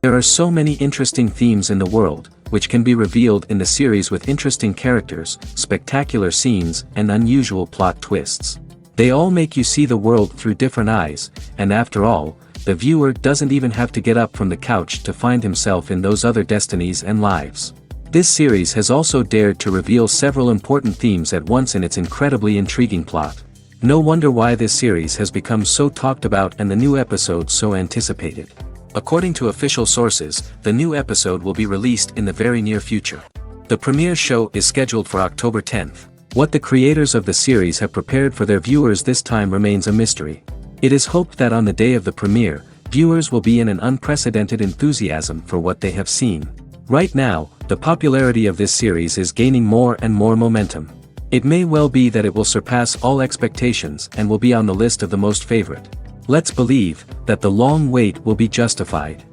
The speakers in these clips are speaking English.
There are so many interesting themes in the world, which can be revealed in the series with interesting characters, spectacular scenes, and unusual plot twists. They all make you see the world through different eyes, and after all, the viewer doesn't even have to get up from the couch to find himself in those other destinies and lives. This series has also dared to reveal several important themes at once in its incredibly intriguing plot. No wonder why this series has become so talked about and the new episode so anticipated. According to official sources, the new episode will be released in the very near future. The premiere show is scheduled for October 10th. What the creators of the series have prepared for their viewers this time remains a mystery. It is hoped that on the day of the premiere, viewers will be in an unprecedented enthusiasm for what they have seen. Right now, the popularity of this series is gaining more and more momentum. It may well be that it will surpass all expectations and will be on the list of the most favorite. Let's believe that the long wait will be justified.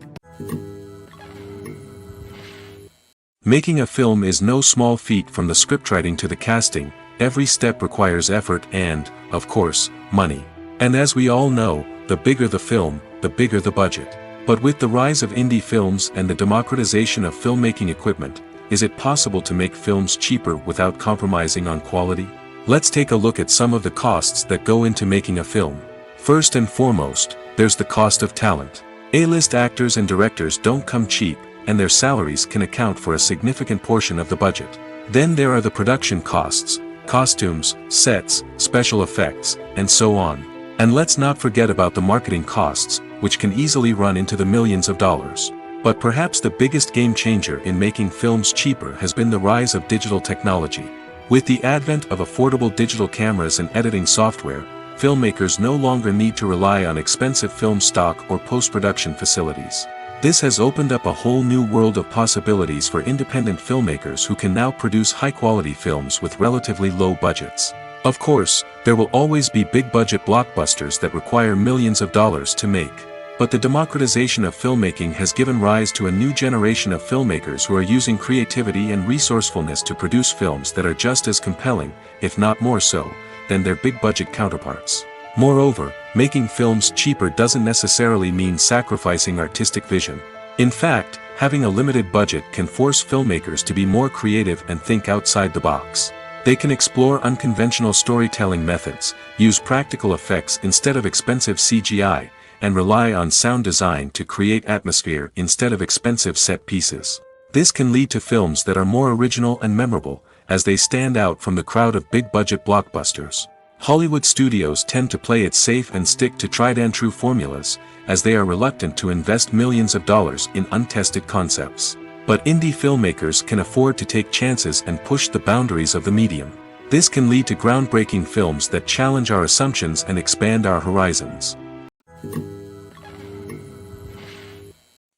Making a film is no small feat. From the scriptwriting to the casting, every step requires effort and, of course, money. And as we all know, the bigger the film, the bigger the budget. But with the rise of indie films and the democratization of filmmaking equipment, is it possible to make films cheaper without compromising on quality? Let's take a look at some of the costs that go into making a film. First and foremost, there's the cost of talent. A-list actors and directors don't come cheap, and their salaries can account for a significant portion of the budget. Then there are the production costs, costumes, sets, special effects, and so on. And let's not forget about the marketing costs, which can easily run into the millions of dollars. But perhaps the biggest game changer in making films cheaper has been the rise of digital technology. With the advent of affordable digital cameras and editing software, filmmakers no longer need to rely on expensive film stock or post-production facilities. This has opened up a whole new world of possibilities for independent filmmakers who can now produce high-quality films with relatively low budgets. Of course, there will always be big-budget blockbusters that require millions of dollars to make. But the democratization of filmmaking has given rise to a new generation of filmmakers who are using creativity and resourcefulness to produce films that are just as compelling, if not more so, than their big-budget counterparts. Moreover, making films cheaper doesn't necessarily mean sacrificing artistic vision. In fact, having a limited budget can force filmmakers to be more creative and think outside the box. They can explore unconventional storytelling methods, use practical effects instead of expensive CGI, and rely on sound design to create atmosphere instead of expensive set pieces. This can lead to films that are more original and memorable, as they stand out from the crowd of big-budget blockbusters. Hollywood studios tend to play it safe and stick to tried-and-true formulas, as they are reluctant to invest millions of dollars in untested concepts. But indie filmmakers can afford to take chances and push the boundaries of the medium. This can lead to groundbreaking films that challenge our assumptions and expand our horizons.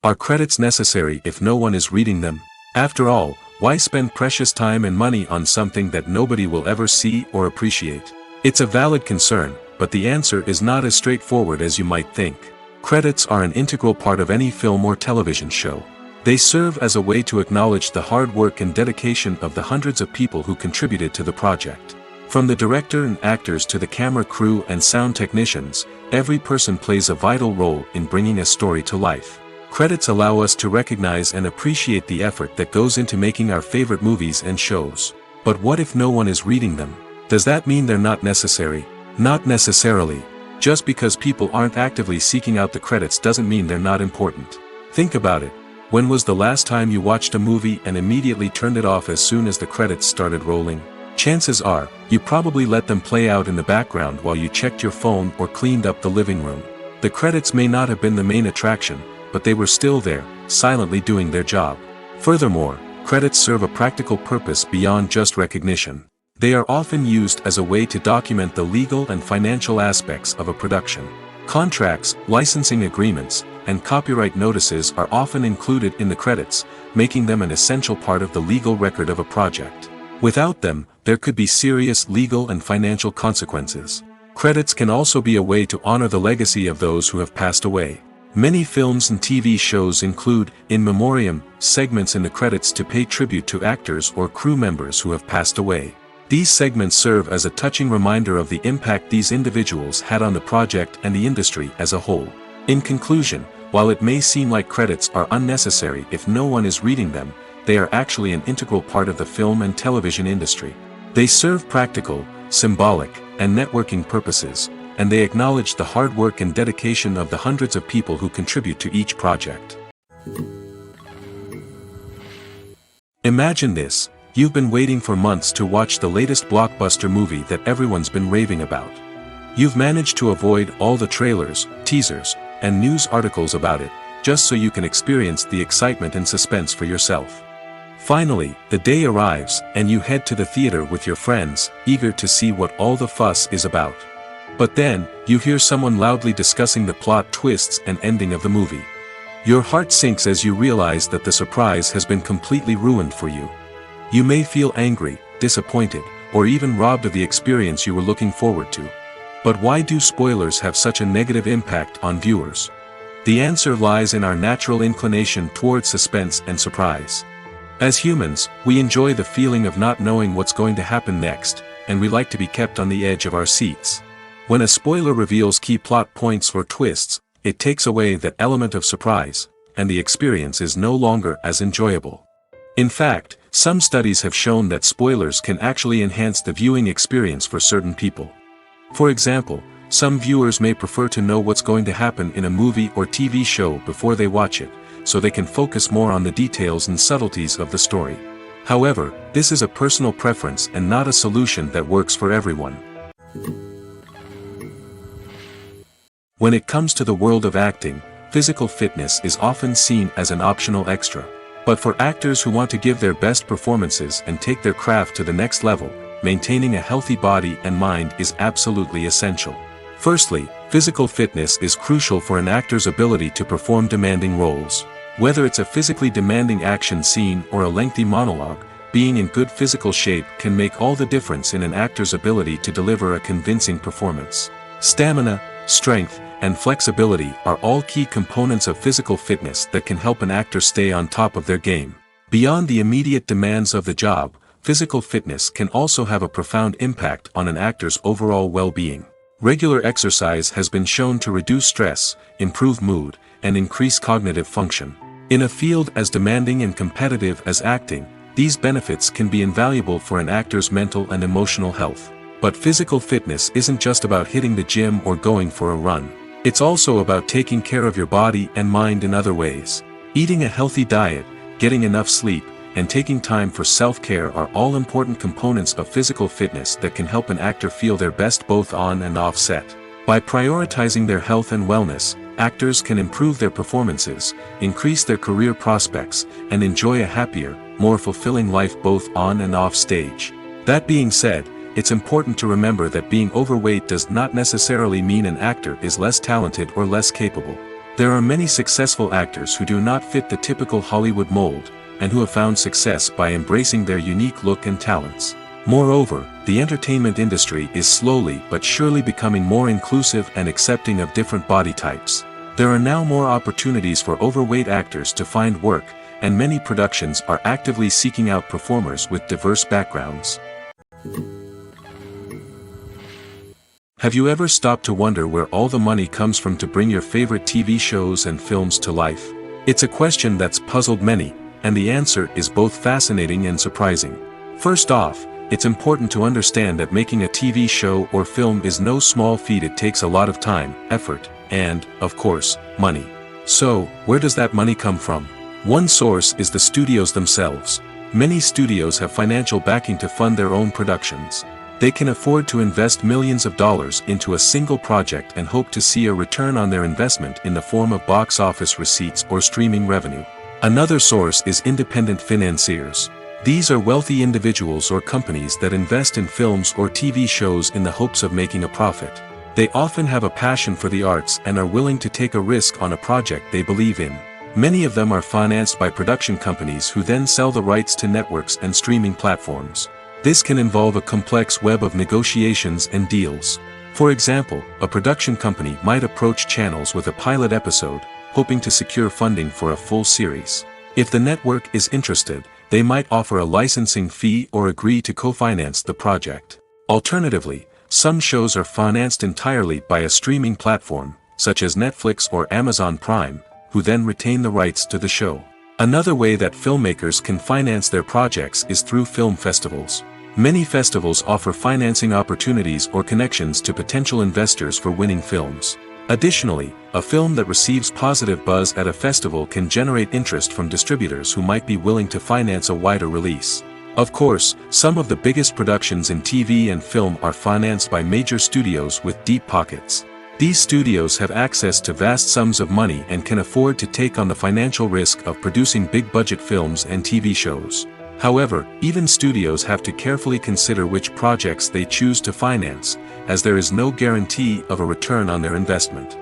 Are credits necessary if no one is reading them? After all, why spend precious time and money on something that nobody will ever see or appreciate? It's a valid concern, but the answer is not as straightforward as you might think. Credits are an integral part of any film or television show. They serve as a way to acknowledge the hard work and dedication of the hundreds of people who contributed to the project. From the director and actors to the camera crew and sound technicians, every person plays a vital role in bringing a story to life. Credits allow us to recognize and appreciate the effort that goes into making our favorite movies and shows. But what if no one is reading them? Does that mean they're not necessary? Not necessarily. Just because people aren't actively seeking out the credits doesn't mean they're not important. Think about it. When was the last time you watched a movie and immediately turned it off as soon as the credits started rolling? Chances are, you probably let them play out in the background while you checked your phone or cleaned up the living room. The credits may not have been the main attraction, but they were still there, silently doing their job. Furthermore, credits serve a practical purpose beyond just recognition. They are often used as a way to document the legal and financial aspects of a production. Contracts, licensing agreements, and copyright notices are often included in the credits, making them an essential part of the legal record of a project. Without them, there could be serious legal and financial consequences. Credits can also be a way to honor the legacy of those who have passed away. Many films and TV shows include, in memoriam, segments in the credits to pay tribute to actors or crew members who have passed away. These segments serve as a touching reminder of the impact these individuals had on the project and the industry as a whole. In conclusion, While it may seem like credits are unnecessary if no one is reading them, they are actually an integral part of the film and television industry. They serve practical, symbolic, and networking purposes, and they acknowledge the hard work and dedication of the hundreds of people who contribute to each project. Imagine this: you've been waiting for months to watch the latest blockbuster movie that everyone's been raving about. You've managed to avoid all the trailers, teasers, and news articles about it, just so you can experience the excitement and suspense for yourself. Finally, the day arrives, and you head to the theater with your friends, eager to see what all the fuss is about. But then, you hear someone loudly discussing the plot twists and ending of the movie. Your heart sinks as you realize that the surprise has been completely ruined for you. You may feel angry, disappointed, or even robbed of the experience you were looking forward to. But why do spoilers have such a negative impact on viewers? The answer lies in our natural inclination towards suspense and surprise. As humans, we enjoy the feeling of not knowing what's going to happen next, and we like to be kept on the edge of our seats. When a spoiler reveals key plot points or twists, it takes away that element of surprise, and the experience is no longer as enjoyable. In fact, some studies have shown that spoilers can actually enhance the viewing experience for certain people. For example, some viewers may prefer to know what's going to happen in a movie or TV show before they watch it, so they can focus more on the details and subtleties of the story. However, this is a personal preference and not a solution that works for everyone. When it comes to the world of acting, physical fitness is often seen as an optional extra. But for actors who want to give their best performances and take their craft to the next level, maintaining a healthy body and mind is absolutely essential. Firstly, physical fitness is crucial for an actor's ability to perform demanding roles. Whether it's a physically demanding action scene or a lengthy monologue, being in good physical shape can make all the difference in an actor's ability to deliver a convincing performance. Stamina, strength, and flexibility are all key components of physical fitness that can help an actor stay on top of their game. Beyond the immediate demands of the job, physical fitness can also have a profound impact on an actor's overall well-being. Regular exercise has been shown to reduce stress, improve mood, and increase cognitive function. In a field as demanding and competitive as acting, these benefits can be invaluable for an actor's mental and emotional health. But physical fitness isn't just about hitting the gym or going for a run. It's also about taking care of your body and mind in other ways. Eating a healthy diet, getting enough sleep, and taking time for self-care are all important components of physical fitness that can help an actor feel their best both on and off set. By prioritizing their health and wellness, actors can improve their performances, increase their career prospects, and enjoy a happier, more fulfilling life both on and off stage. That being said, it's important to remember that being overweight does not necessarily mean an actor is less talented or less capable. There are many successful actors who do not fit the typical Hollywood mold, and who have found success by embracing their unique look and talents. Moreover, the entertainment industry is slowly but surely becoming more inclusive and accepting of different body types. There are now more opportunities for overweight actors to find work, and many productions are actively seeking out performers with diverse backgrounds. Have you ever stopped to wonder where all the money comes from to bring your favorite TV shows and films to life? It's a question that's puzzled many, and the answer is both fascinating and surprising. First off, it's important to understand that making a TV show or film is no small feat. It takes a lot of time, effort, and, of course, money. So, where does that money come from? One source is the studios themselves. Many studios have financial backing to fund their own productions. They can afford to invest millions of dollars into a single project and hope to see a return on their investment in the form of box office receipts or streaming revenue. Another source is independent financiers. These are wealthy individuals or companies that invest in films or TV shows in the hopes of making a profit. They often have a passion for the arts and are willing to take a risk on a project they believe in. Many of them are financed by production companies who then sell the rights to networks and streaming platforms. This can involve a complex web of negotiations and deals. For example, a production company might approach channels with a pilot episode, hoping to secure funding for a full series. If the network is interested, they might offer a licensing fee or agree to co-finance the project. Alternatively, some shows are financed entirely by a streaming platform, such as Netflix or Amazon Prime, who then retain the rights to the show. Another way that filmmakers can finance their projects is through film festivals. Many festivals offer financing opportunities or connections to potential investors for winning films. Additionally, a film that receives positive buzz at a festival can generate interest from distributors who might be willing to finance a wider release. Of course, some of the biggest productions in TV and film are financed by major studios with deep pockets. These studios have access to vast sums of money and can afford to take on the financial risk of producing big-budget films and TV shows. However, even studios have to carefully consider which projects they choose to finance, as there is no guarantee of a return on their investment.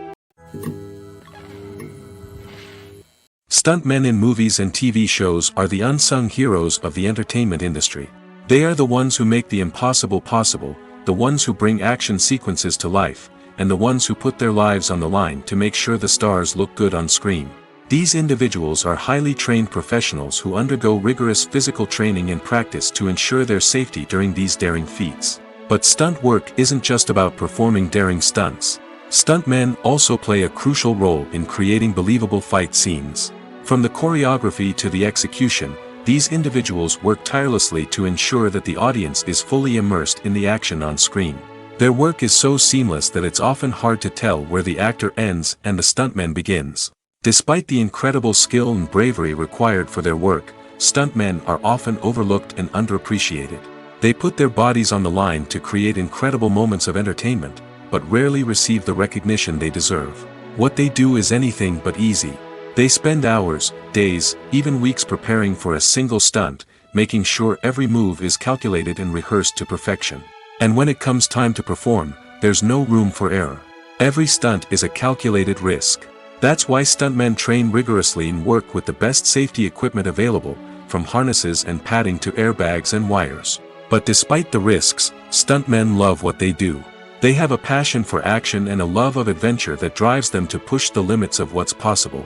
Stuntmen in movies and TV shows are the unsung heroes of the entertainment industry. They are the ones who make the impossible possible, the ones who bring action sequences to life, and the ones who put their lives on the line to make sure the stars look good on screen. These individuals are highly trained professionals who undergo rigorous physical training and practice to ensure their safety during these daring feats. But stunt work isn't just about performing daring stunts. Stuntmen also play a crucial role in creating believable fight scenes. From the choreography to the execution, these individuals work tirelessly to ensure that the audience is fully immersed in the action on screen. Their work is so seamless that it's often hard to tell where the actor ends and the stuntman begins. Despite the incredible skill and bravery required for their work, stuntmen are often overlooked and underappreciated. They put their bodies on the line to create incredible moments of entertainment, but rarely receive the recognition they deserve. What they do is anything but easy. They spend hours, days, even weeks preparing for a single stunt, making sure every move is calculated and rehearsed to perfection. And when it comes time to perform, there's no room for error. Every stunt is a calculated risk. That's why stuntmen train rigorously and work with the best safety equipment available, from harnesses and padding to airbags and wires. But despite the risks, stuntmen love what they do. They have a passion for action and a love of adventure that drives them to push the limits of what's possible.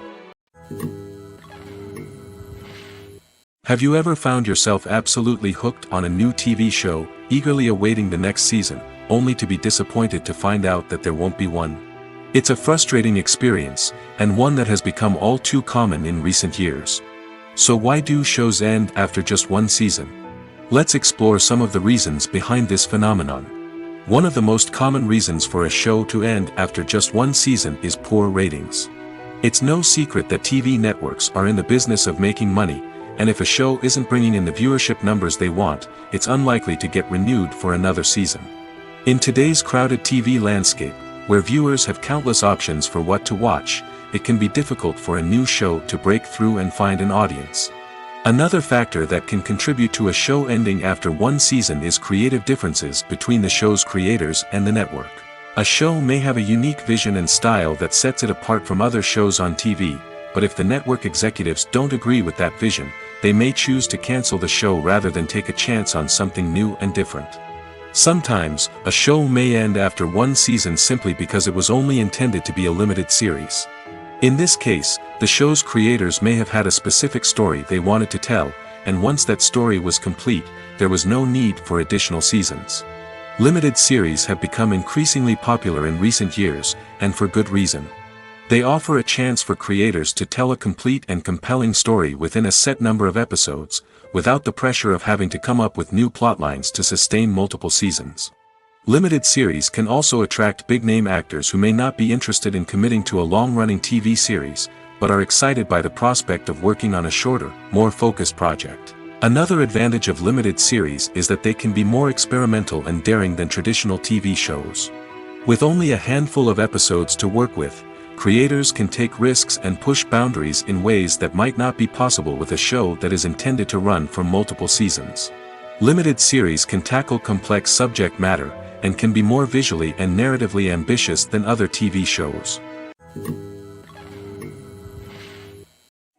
Have you ever found yourself absolutely hooked on a new TV show, eagerly awaiting the next season, only to be disappointed to find out that there won't be one? It's a frustrating experience, and one that has become all too common in recent years. So why do shows end after just one season? Let's explore some of the reasons behind this phenomenon. One of the most common reasons for a show to end after just one season is poor ratings. It's no secret that TV networks are in the business of making money, and if a show isn't bringing in the viewership numbers they want, it's unlikely to get renewed for another season. In today's crowded TV landscape, where viewers have countless options for what to watch, it can be difficult for a new show to break through and find an audience. Another factor that can contribute to a show ending after one season is creative differences between the show's creators and the network. A show may have a unique vision and style that sets it apart from other shows on TV, but if the network executives don't agree with that vision, they may choose to cancel the show rather than take a chance on something new and different. Sometimes, a show may end after one season simply because it was only intended to be a limited series. In this case, the show's creators may have had a specific story they wanted to tell, and once that story was complete, there was no need for additional seasons. Limited series have become increasingly popular in recent years, and for good reason. They offer a chance for creators to tell a complete and compelling story within a set number of episodes, without the pressure of having to come up with new plotlines to sustain multiple seasons. Limited series can also attract big-name actors who may not be interested in committing to a long-running TV series, but are excited by the prospect of working on a shorter, more focused project. Another advantage of limited series is that they can be more experimental and daring than traditional TV shows. With only a handful of episodes to work with, creators can take risks and push boundaries in ways that might not be possible with a show that is intended to run for multiple seasons. Limited series can tackle complex subject matter, and can be more visually and narratively ambitious than other TV shows.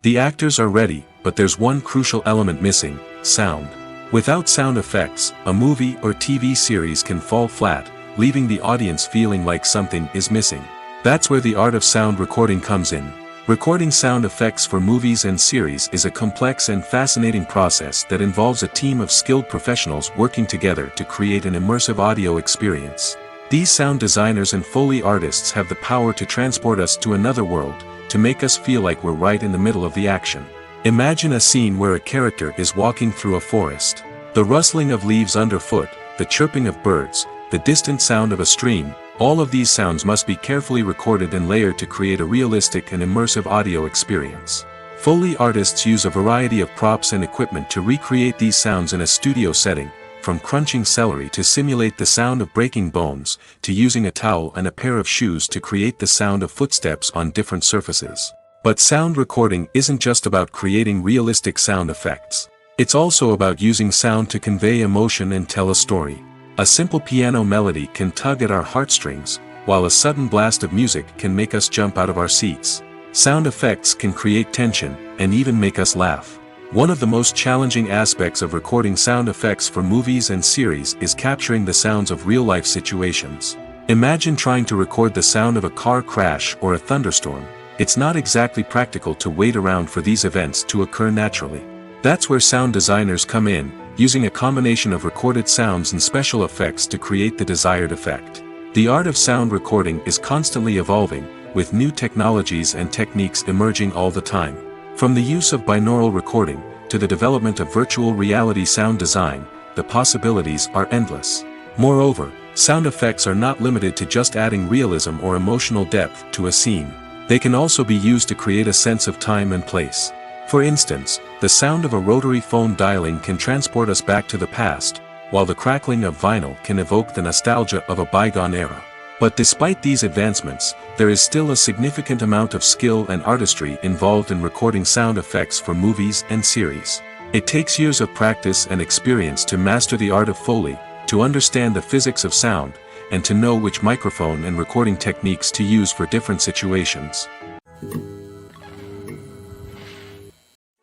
The actors are ready, but there's one crucial element missing: sound. Without sound effects, a movie or TV series can fall flat, leaving the audience feeling like something is missing. That's where the art of sound recording comes in. Recording sound effects for movies and series is a complex and fascinating process that involves a team of skilled professionals working together to create an immersive audio experience. These sound designers and Foley artists have the power to transport us to another world, to make us feel like we're right in the middle of the action. Imagine a scene where a character is walking through a forest. The rustling of leaves underfoot, the chirping of birds, the distant sound of a stream, all of these sounds must be carefully recorded and layered to create a realistic and immersive audio experience. Foley artists use a variety of props and equipment to recreate these sounds in a studio setting, from crunching celery to simulate the sound of breaking bones, to using a towel and a pair of shoes to create the sound of footsteps on different surfaces. But sound recording isn't just about creating realistic sound effects. It's also about using sound to convey emotion and tell a story. A simple piano melody can tug at our heartstrings, while a sudden blast of music can make us jump out of our seats. Sound effects can create tension, and even make us laugh. One of the most challenging aspects of recording sound effects for movies and series is capturing the sounds of real-life situations. Imagine trying to record the sound of a car crash or a thunderstorm. It's not exactly practical to wait around for these events to occur naturally. That's where sound designers come in, using a combination of recorded sounds and special effects to create the desired effect. The art of sound recording is constantly evolving, with new technologies and techniques emerging all the time. From the use of binaural recording, to the development of virtual reality sound design, the possibilities are endless. Moreover, sound effects are not limited to just adding realism or emotional depth to a scene. They can also be used to create a sense of time and place. For instance, the sound of a rotary phone dialing can transport us back to the past, while the crackling of vinyl can evoke the nostalgia of a bygone era. But despite these advancements, there is still a significant amount of skill and artistry involved in recording sound effects for movies and series. It takes years of practice and experience to master the art of Foley, to understand the physics of sound, and to know which microphone and recording techniques to use for different situations.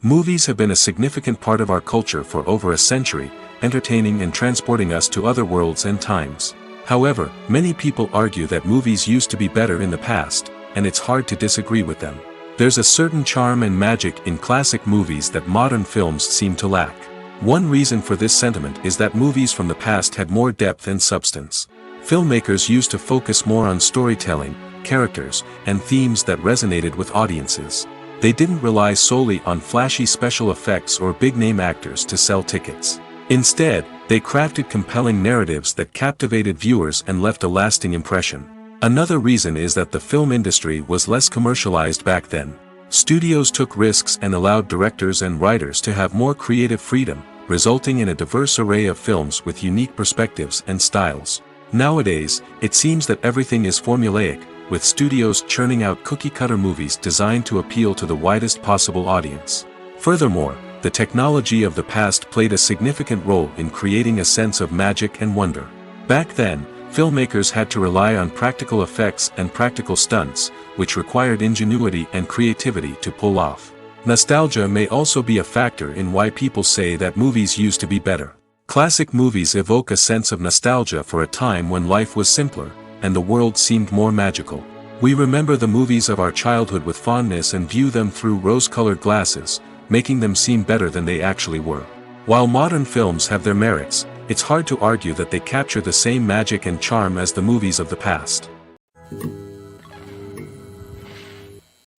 Movies have been a significant part of our culture for over a century, entertaining and transporting us to other worlds and times. However, many people argue that movies used to be better in the past, and it's hard to disagree with them. There's a certain charm and magic in classic movies that modern films seem to lack. One reason for this sentiment is that movies from the past had more depth and substance. Filmmakers used to focus more on storytelling, characters, and themes that resonated with audiences. They didn't rely solely on flashy special effects or big-name actors to sell tickets. Instead, they crafted compelling narratives that captivated viewers and left a lasting impression. Another reason is that the film industry was less commercialized back then. Studios took risks and allowed directors and writers to have more creative freedom, resulting in a diverse array of films with unique perspectives and styles. Nowadays, it seems that everything is formulaic, with studios churning out cookie-cutter movies designed to appeal to the widest possible audience. Furthermore, the technology of the past played a significant role in creating a sense of magic and wonder. Back then, filmmakers had to rely on practical effects and practical stunts, which required ingenuity and creativity to pull off. Nostalgia may also be a factor in why people say that movies used to be better. Classic movies evoke a sense of nostalgia for a time when life was simpler, and the world seemed more magical. We remember the movies of our childhood with fondness and view them through rose-colored glasses, making them seem better than they actually were. While modern films have their merits, it's hard to argue that they capture the same magic and charm as the movies of the past.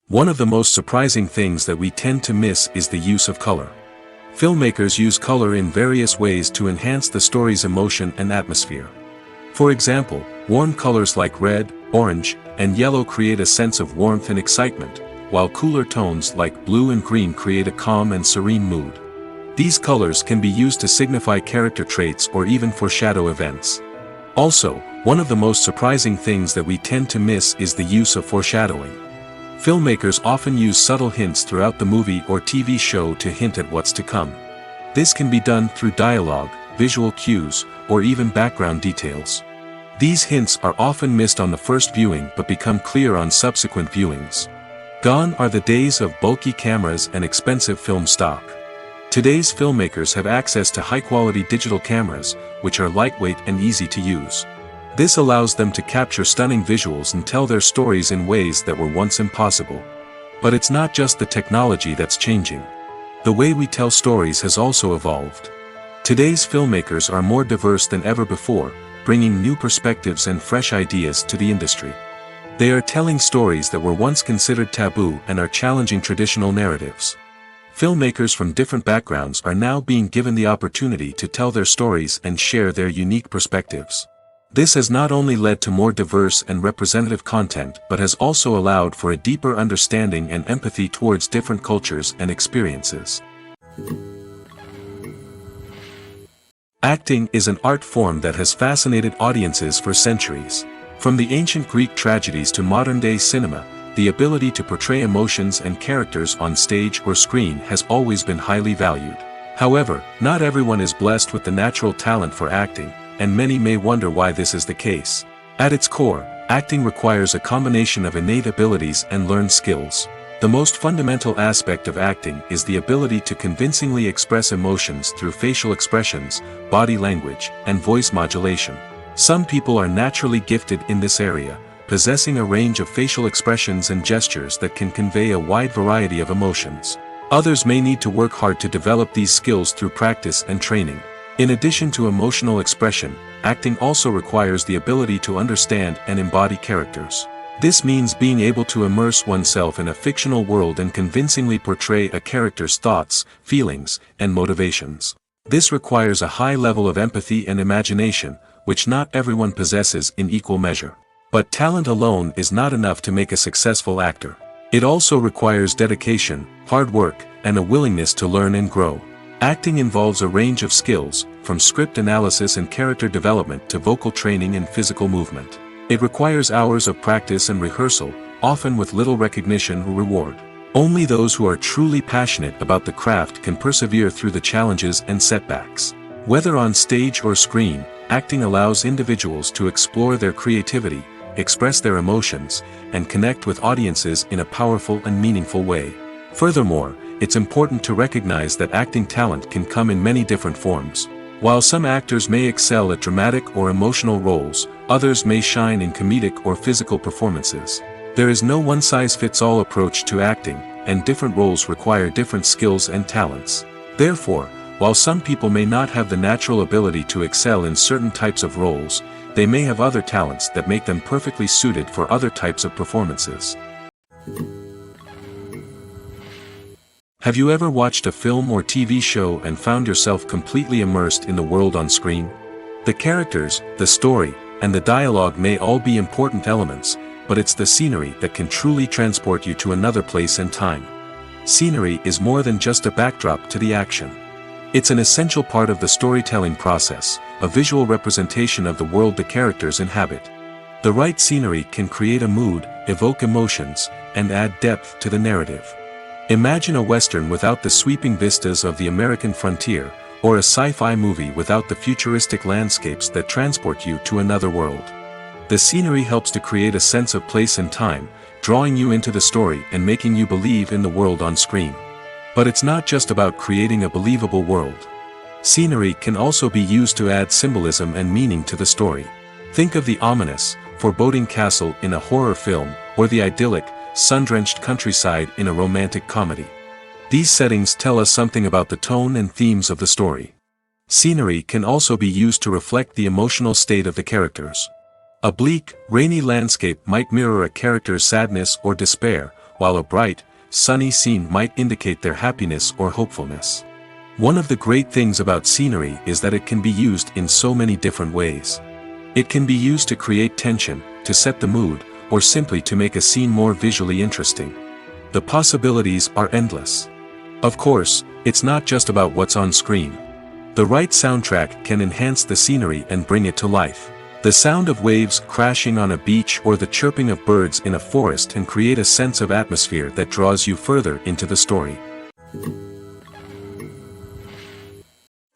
One of the most surprising things that we tend to miss is the use of color. Filmmakers use color in various ways to enhance the story's emotion and atmosphere. For example, warm colors like red, orange, and yellow create a sense of warmth and excitement, while cooler tones like blue and green create a calm and serene mood. These colors can be used to signify character traits or even foreshadow events. Also, one of the most surprising things that we tend to miss is the use of foreshadowing. Filmmakers often use subtle hints throughout the movie or TV show to hint at what's to come. This can be done through dialogue, visual cues, or even background details. These hints are often missed on the first viewing but become clear on subsequent viewings. Gone are the days of bulky cameras and expensive film stock. Today's filmmakers have access to high-quality digital cameras, which are lightweight and easy to use. This allows them to capture stunning visuals and tell their stories in ways that were once impossible. But it's not just the technology that's changing. The way we tell stories has also evolved. Today's filmmakers are more diverse than ever before, bringing new perspectives and fresh ideas to the industry. They are telling stories that were once considered taboo and are challenging traditional narratives. Filmmakers from different backgrounds are now being given the opportunity to tell their stories and share their unique perspectives. This has not only led to more diverse and representative content but has also allowed for a deeper understanding and empathy towards different cultures and experiences. Acting is an art form that has fascinated audiences for centuries. From the ancient Greek tragedies to modern-day cinema, the ability to portray emotions and characters on stage or screen has always been highly valued. However, not everyone is blessed with the natural talent for acting, and many may wonder why this is the case. At its core, acting requires a combination of innate abilities and learned skills. The most fundamental aspect of acting is the ability to convincingly express emotions through facial expressions, body language, and voice modulation. Some people are naturally gifted in this area, possessing a range of facial expressions and gestures that can convey a wide variety of emotions. Others may need to work hard to develop these skills through practice and training. In addition to emotional expression, acting also requires the ability to understand and embody characters. This means being able to immerse oneself in a fictional world and convincingly portray a character's thoughts, feelings, and motivations. This requires a high level of empathy and imagination, which not everyone possesses in equal measure. But talent alone is not enough to make a successful actor. It also requires dedication, hard work, and a willingness to learn and grow. Acting involves a range of skills, from script analysis and character development to vocal training and physical movement. It requires hours of practice and rehearsal, often with little recognition or reward. Only those who are truly passionate about the craft can persevere through the challenges and setbacks. Whether on stage or screen, acting allows individuals to explore their creativity, express their emotions, and connect with audiences in a powerful and meaningful way. Furthermore, it's important to recognize that acting talent can come in many different forms. While some actors may excel at dramatic or emotional roles, others may shine in comedic or physical performances. There is no one-size-fits-all approach to acting, and different roles require different skills and talents. Therefore, while some people may not have the natural ability to excel in certain types of roles, they may have other talents that make them perfectly suited for other types of performances. Have you ever watched a film or TV show and found yourself completely immersed in the world on screen? The characters, the story, and the dialogue may all be important elements, but it's the scenery that can truly transport you to another place and time. Scenery is more than just a backdrop to the action. It's an essential part of the storytelling process, a visual representation of the world the characters inhabit. The right scenery can create a mood, evoke emotions, and add depth to the narrative. Imagine a Western without the sweeping vistas of the American frontier, or a sci-fi movie without the futuristic landscapes that transport you to another world. The scenery helps to create a sense of place and time, drawing you into the story and making you believe in the world on screen. But it's not just about creating a believable world. Scenery can also be used to add symbolism and meaning to the story. Think of the ominous, foreboding castle in a horror film, or the idyllic, sun-drenched countryside in a romantic comedy. These settings tell us something about the tone and themes of the story. Scenery can also be used to reflect the emotional state of the characters. A bleak, rainy landscape might mirror a character's sadness or despair, while a bright, sunny scene might indicate their happiness or hopefulness. One of the great things about scenery is that it can be used in so many different ways. It can be used to create tension, to set the mood, or simply to make a scene more visually interesting. The possibilities are endless. Of course, it's not just about what's on screen. The right soundtrack can enhance the scenery and bring it to life. The sound of waves crashing on a beach or the chirping of birds in a forest can create a sense of atmosphere that draws you further into the story.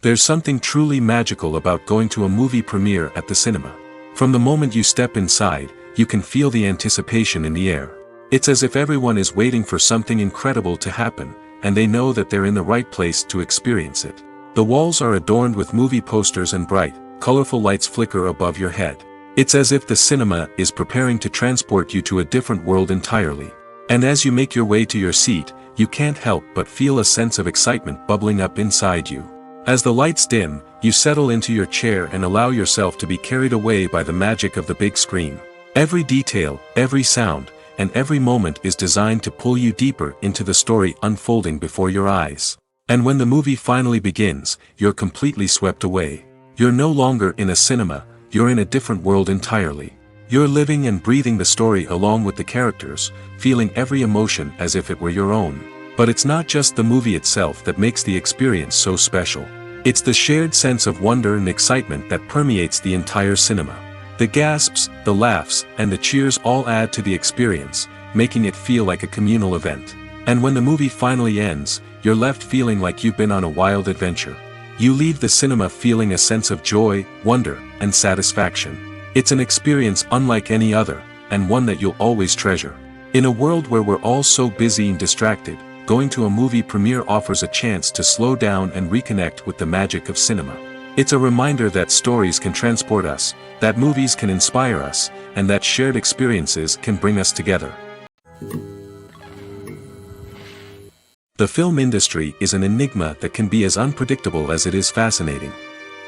There's something truly magical about going to a movie premiere at the cinema. From the moment you step inside, you can feel the anticipation in the air. It's as if everyone is waiting for something incredible to happen, and they know that they're in the right place to experience it. The walls are adorned with movie posters and bright, colorful lights flicker above your head. It's as if the cinema is preparing to transport you to a different world entirely. And as you make your way to your seat, you can't help but feel a sense of excitement bubbling up inside you. As the lights dim, you settle into your chair and allow yourself to be carried away by the magic of the big screen. Every detail, every sound, and every moment is designed to pull you deeper into the story unfolding before your eyes. And when the movie finally begins, you're completely swept away. You're no longer in a cinema, you're in a different world entirely. You're living and breathing the story along with the characters, feeling every emotion as if it were your own. But it's not just the movie itself that makes the experience so special. It's the shared sense of wonder and excitement that permeates the entire cinema. The gasps, the laughs, and the cheers all add to the experience, making it feel like a communal event. And when the movie finally ends, you're left feeling like you've been on a wild adventure. You leave the cinema feeling a sense of joy, wonder, and satisfaction. It's an experience unlike any other, and one that you'll always treasure. In a world where we're all so busy and distracted, going to a movie premiere offers a chance to slow down and reconnect with the magic of cinema. It's a reminder that stories can transport us, that movies can inspire us, and that shared experiences can bring us together. The film industry is an enigma that can be as unpredictable as it is fascinating.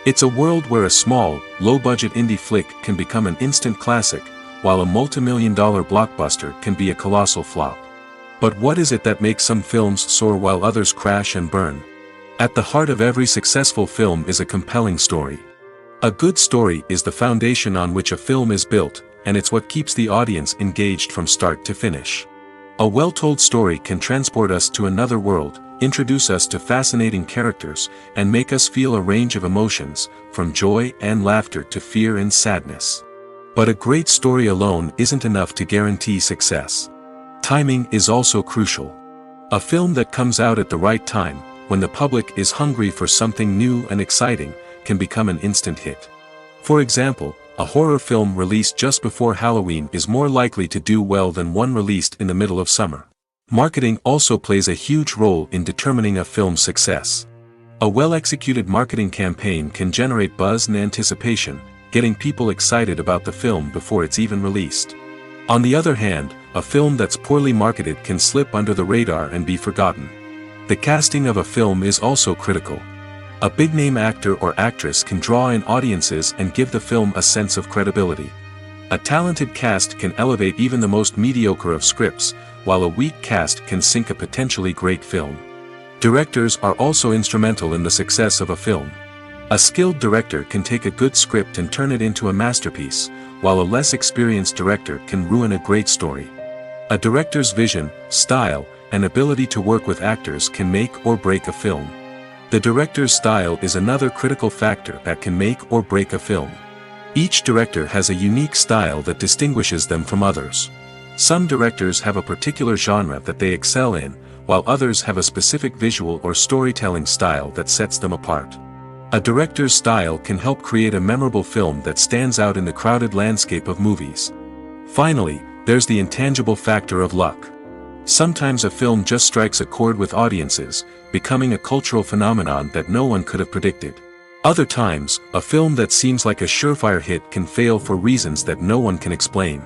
It's a world where a small, low-budget indie flick can become an instant classic, while a multi-million-dollar blockbuster can be a colossal flop. But what is it that makes some films soar while others crash and burn? At the heart of every successful film is a compelling story. A good story is the foundation on which a film is built, and it's what keeps the audience engaged from start to finish. A well-told story can transport us to another world, introduce us to fascinating characters, and make us feel a range of emotions, from joy and laughter to fear and sadness. But a great story alone isn't enough to guarantee success. Timing is also crucial. A film that comes out at the right time, when the public is hungry for something new and exciting, can become an instant hit. For example, a horror film released just before Halloween is more likely to do well than one released in the middle of summer. Marketing also plays a huge role in determining a film's success. A well-executed marketing campaign can generate buzz and anticipation, getting people excited about the film before it's even released. On the other hand, a film that's poorly marketed can slip under the radar and be forgotten. The casting of a film is also critical. A big-name actor or actress can draw in audiences and give the film a sense of credibility. A talented cast can elevate even the most mediocre of scripts, while a weak cast can sink a potentially great film. Directors are also instrumental in the success of a film. A skilled director can take a good script and turn it into a masterpiece, while a less experienced director can ruin a great story. A director's vision, style, and ability to work with actors can make or break a film. The director's style is another critical factor that can make or break a film. Each director has a unique style that distinguishes them from others. Some directors have a particular genre that they excel in, while others have a specific visual or storytelling style that sets them apart. A director's style can help create a memorable film that stands out in the crowded landscape of movies. Finally, there's the intangible factor of luck. Sometimes a film just strikes a chord with audiences, becoming a cultural phenomenon that no one could have predicted. Other times, a film that seems like a surefire hit can fail for reasons that no one can explain.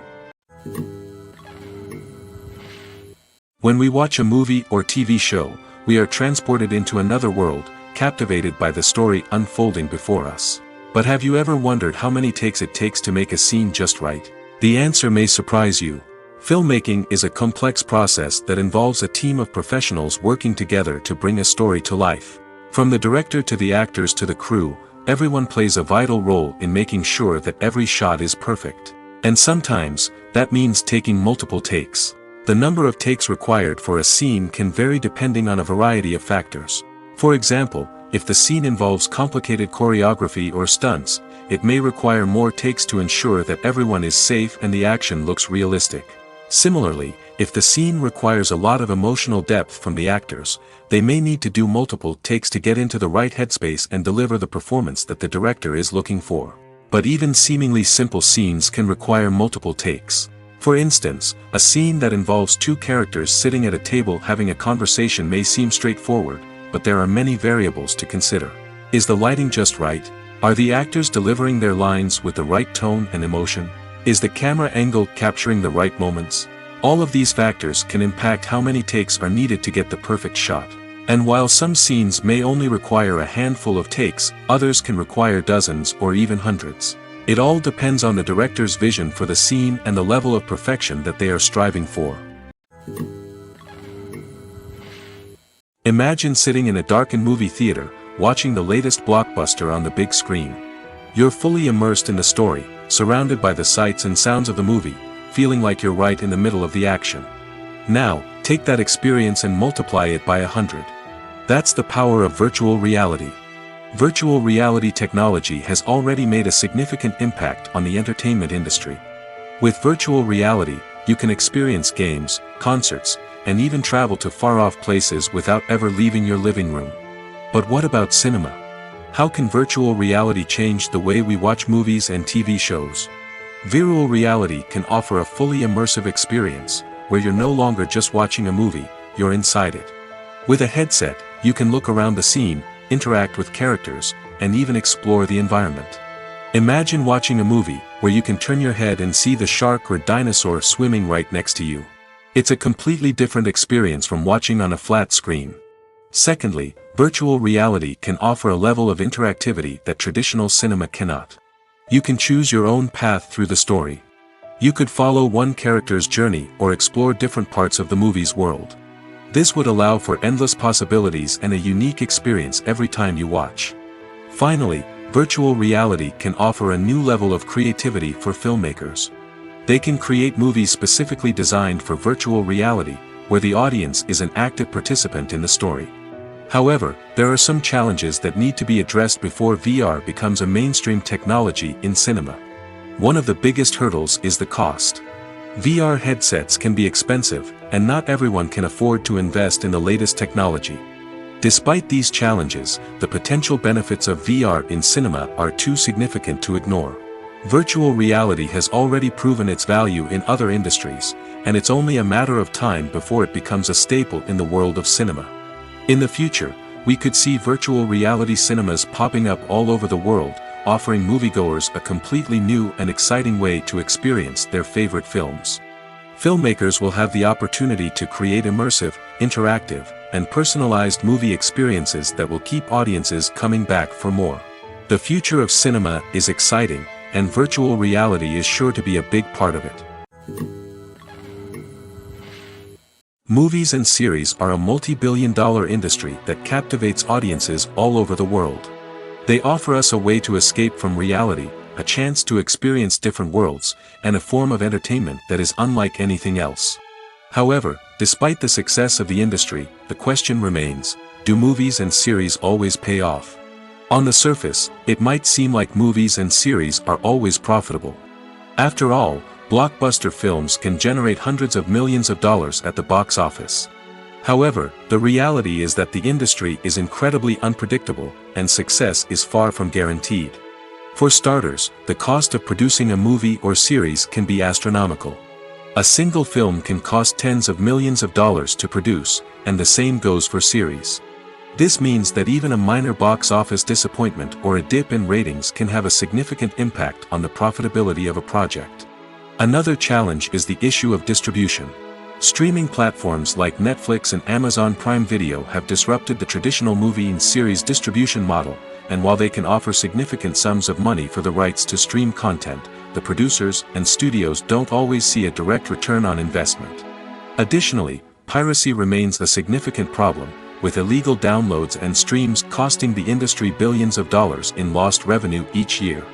When we watch a movie or TV show, we are transported into another world, captivated by the story unfolding before us. But have you ever wondered how many takes it takes to make a scene just right? The answer may surprise you. Filmmaking is a complex process that involves a team of professionals working together to bring a story to life. From the director to the actors to the crew, everyone plays a vital role in making sure that every shot is perfect. And sometimes, that means taking multiple takes. The number of takes required for a scene can vary depending on a variety of factors. For example, if the scene involves complicated choreography or stunts, it may require more takes to ensure that everyone is safe and the action looks realistic. Similarly, if the scene requires a lot of emotional depth from the actors, they may need to do multiple takes to get into the right headspace and deliver the performance that the director is looking for. But even seemingly simple scenes can require multiple takes. For instance, a scene that involves two characters sitting at a table having a conversation may seem straightforward, but there are many variables to consider. Is the lighting just right? Are the actors delivering their lines with the right tone and emotion? Is the camera angle capturing the right moments? All of these factors can impact how many takes are needed to get the perfect shot. And while some scenes may only require a handful of takes, others can require dozens or even hundreds. It all depends on the director's vision for the scene and the level of perfection that they are striving for. Imagine sitting in a darkened movie theater, watching the latest blockbuster on the big screen. You're fully immersed in the story, surrounded by the sights and sounds of the movie, feeling like you're right in the middle of the action. Now, take that experience and multiply it by 100. That's the power of virtual reality. Virtual reality technology has already made a significant impact on the entertainment industry. With virtual reality, you can experience games, concerts, and even travel to far-off places without ever leaving your living room. But what about cinema? How can virtual reality change the way we watch movies and TV shows? Virtual reality can offer a fully immersive experience, where you're no longer just watching a movie, you're inside it. With a headset, you can look around the scene, interact with characters, and even explore the environment. Imagine watching a movie where you can turn your head and see the shark or dinosaur swimming right next to you. It's a completely different experience from watching on a flat screen. Secondly, virtual reality can offer a level of interactivity that traditional cinema cannot. You can choose your own path through the story. You could follow one character's journey or explore different parts of the movie's world. This would allow for endless possibilities and a unique experience every time you watch. Finally, virtual reality can offer a new level of creativity for filmmakers. They can create movies specifically designed for virtual reality, where the audience is an active participant in the story. However, there are some challenges that need to be addressed before VR becomes a mainstream technology in cinema. One of the biggest hurdles is the cost. VR headsets can be expensive, and not everyone can afford to invest in the latest technology. Despite these challenges, the potential benefits of VR in cinema are too significant to ignore. Virtual reality has already proven its value in other industries, and it's only a matter of time before it becomes a staple in the world of cinema. In the future, we could see virtual reality cinemas popping up all over the world, offering moviegoers a completely new and exciting way to experience their favorite films. Filmmakers will have the opportunity to create immersive, interactive, and personalized movie experiences that will keep audiences coming back for more. The future of cinema is exciting, and virtual reality is sure to be a big part of it. Movies and series are a multi-billion-dollar industry that captivates audiences all over the world. They offer us a way to escape from reality, a chance to experience different worlds, and a form of entertainment that is unlike anything else. However, despite the success of the industry, the question remains, do movies and series always pay off? On the surface, it might seem like movies and series are always profitable. After all, blockbuster films can generate hundreds of millions of dollars at the box office. However, the reality is that the industry is incredibly unpredictable, and success is far from guaranteed. For starters, the cost of producing a movie or series can be astronomical. A single film can cost tens of millions of dollars to produce, and the same goes for series. This means that even a minor box office disappointment or a dip in ratings can have a significant impact on the profitability of a project. Another challenge is the issue of distribution. Streaming platforms like Netflix and Amazon Prime Video have disrupted the traditional movie and series distribution model, and while they can offer significant sums of money for the rights to stream content, the producers and studios don't always see a direct return on investment. Additionally, piracy remains a significant problem, with illegal downloads and streams costing the industry billions of dollars in lost revenue each year.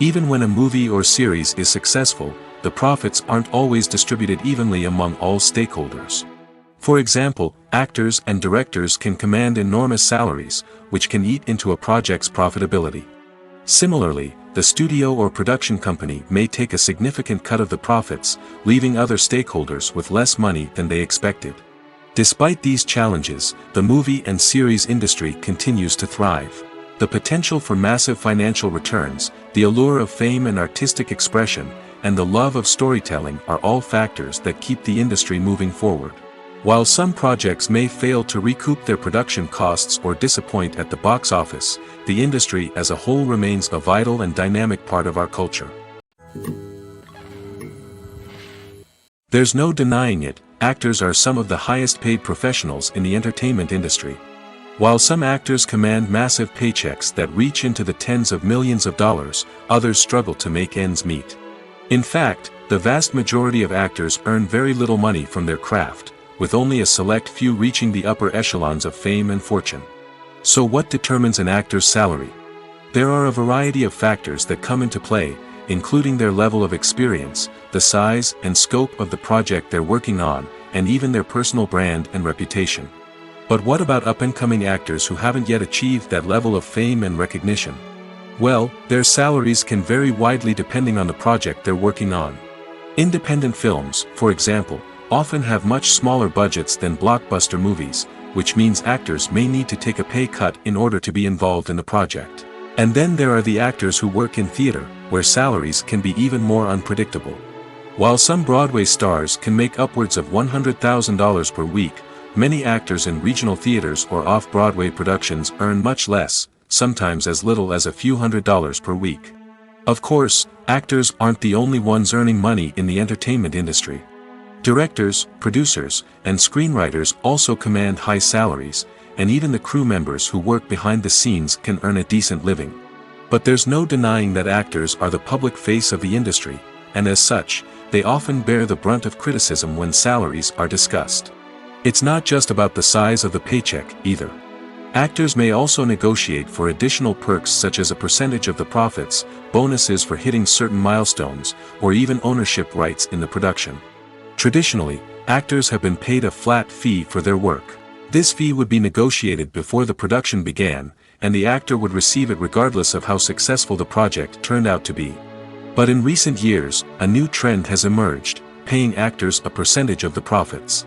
Even when a movie or series is successful, the profits aren't always distributed evenly among all stakeholders. For example, actors and directors can command enormous salaries, which can eat into a project's profitability. Similarly, the studio or production company may take a significant cut of the profits, leaving other stakeholders with less money than they expected. Despite these challenges, the movie and series industry continues to thrive. The potential for massive financial returns, the allure of fame and artistic expression, and the love of storytelling are all factors that keep the industry moving forward. While some projects may fail to recoup their production costs or disappoint at the box office, the industry as a whole remains a vital and dynamic part of our culture. There's no denying it, actors are some of the highest paid professionals in the entertainment industry. While some actors command massive paychecks that reach into the tens of millions of dollars, others struggle to make ends meet. In fact, the vast majority of actors earn very little money from their craft, with only a select few reaching the upper echelons of fame and fortune. So what determines an actor's salary? There are a variety of factors that come into play, including their level of experience, the size and scope of the project they're working on, and even their personal brand and reputation. But what about up-and-coming actors who haven't yet achieved that level of fame and recognition? Well, their salaries can vary widely depending on the project they're working on. Independent films, for example, often have much smaller budgets than blockbuster movies, which means actors may need to take a pay cut in order to be involved in the project. And then there are the actors who work in theater, where salaries can be even more unpredictable. While some Broadway stars can make upwards of $100,000 per week, many actors in regional theaters or off-Broadway productions earn much less, sometimes as little as a few $100s per week. Of course, actors aren't the only ones earning money in the entertainment industry. Directors, producers, and screenwriters also command high salaries, and even the crew members who work behind the scenes can earn a decent living. But there's no denying that actors are the public face of the industry, and as such, they often bear the brunt of criticism when salaries are discussed. It's not just about the size of the paycheck, either. Actors may also negotiate for additional perks such as a percentage of the profits, bonuses for hitting certain milestones, or even ownership rights in the production. Traditionally, actors have been paid a flat fee for their work. This fee would be negotiated before the production began, and the actor would receive it regardless of how successful the project turned out to be. But in recent years, a new trend has emerged, paying actors a percentage of the profits.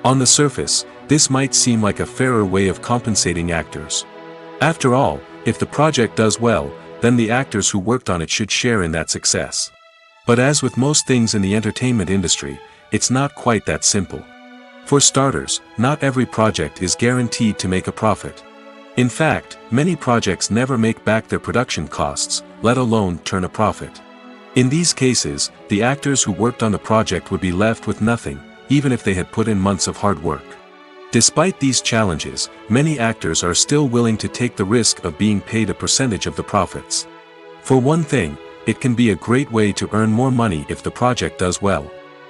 On the surface, this might seem like a fairer way of compensating actors. After all, if the project does well, then the actors who worked on it should share in that success. But as with most things in the entertainment industry, it's not quite that simple. For starters, not every project is guaranteed to make a profit. In fact, many projects never make back their production costs, let alone turn a profit. In these cases, the actors who worked on the project would be left with nothing, even if they had put in months of hard work. Despite these challenges, many actors are still willing to take the risk of being paid a percentage of the profits. For one thing, it can be a great way to earn more money if the project does well.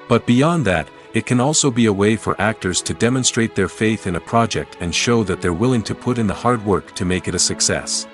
But beyond that, it can also be a way for actors to demonstrate their faith in a project and show that they're willing to put in the hard work to make it a success.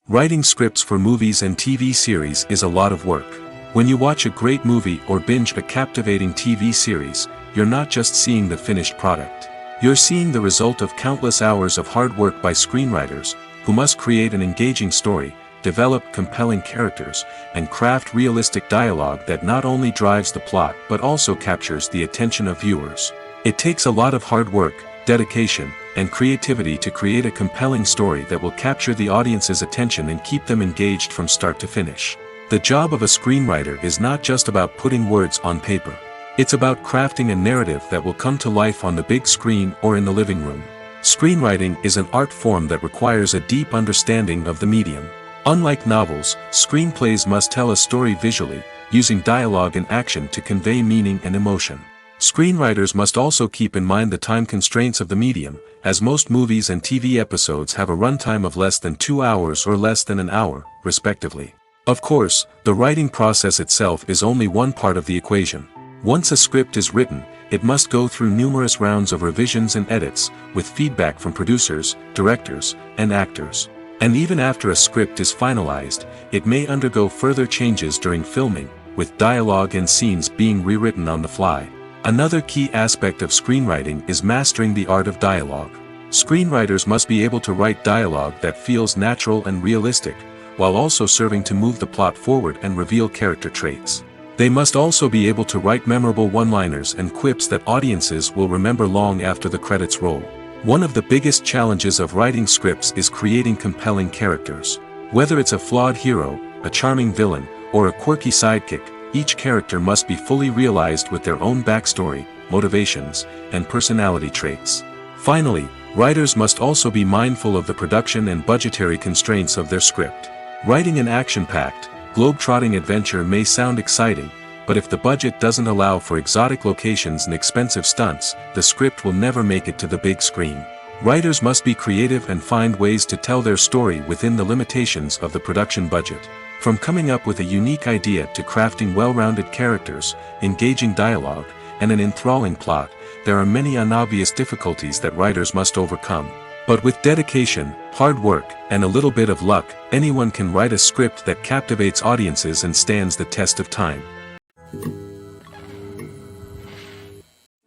Writing scripts for movies and TV series is a lot of work. When you watch a great movie or binge a captivating TV series, you're not just seeing the finished product. You're seeing the result of countless hours of hard work by screenwriters, who must create an engaging story, develop compelling characters, and craft realistic dialogue that not only drives the plot but also captures the attention of viewers. It takes a lot of hard work, dedication, and creativity to create a compelling story that will capture the audience's attention and keep them engaged from start to finish. The job of a screenwriter is not just about putting words on paper. It's about crafting a narrative that will come to life on the big screen or in the living room. Screenwriting is an art form that requires a deep understanding of the medium. Unlike novels, screenplays must tell a story visually, using dialogue and action to convey meaning and emotion. Screenwriters must also keep in mind the time constraints of the medium, as most movies and TV episodes have a runtime of less than 2 hours or less than an hour, respectively. Of course, the writing process itself is only one part of the equation. Once a script is written, it must go through numerous rounds of revisions and edits, with feedback from producers, directors, and actors. And even after a script is finalized, it may undergo further changes during filming, with dialogue and scenes being rewritten on the fly. Another key aspect of screenwriting is mastering the art of dialogue. Screenwriters must be able to write dialogue that feels natural and realistic, while also serving to move the plot forward and reveal character traits. They must also be able to write memorable one-liners and quips that audiences will remember long after the credits roll. One of the biggest challenges of writing scripts is creating compelling characters. Whether it's a flawed hero, a charming villain, or a quirky sidekick, each character must be fully realized with their own backstory, motivations, and personality traits. Finally, writers must also be mindful of the production and budgetary constraints of their script. Writing an action-packed, globe-trotting adventure may sound exciting, but if the budget doesn't allow for exotic locations and expensive stunts, the script will never make it to the big screen. Writers must be creative and find ways to tell their story within the limitations of the production budget. From coming up with a unique idea to crafting well-rounded characters, engaging dialogue, and an enthralling plot, there are many unobvious difficulties that writers must overcome. But with dedication, hard work, and a little bit of luck, anyone can write a script that captivates audiences and stands the test of time.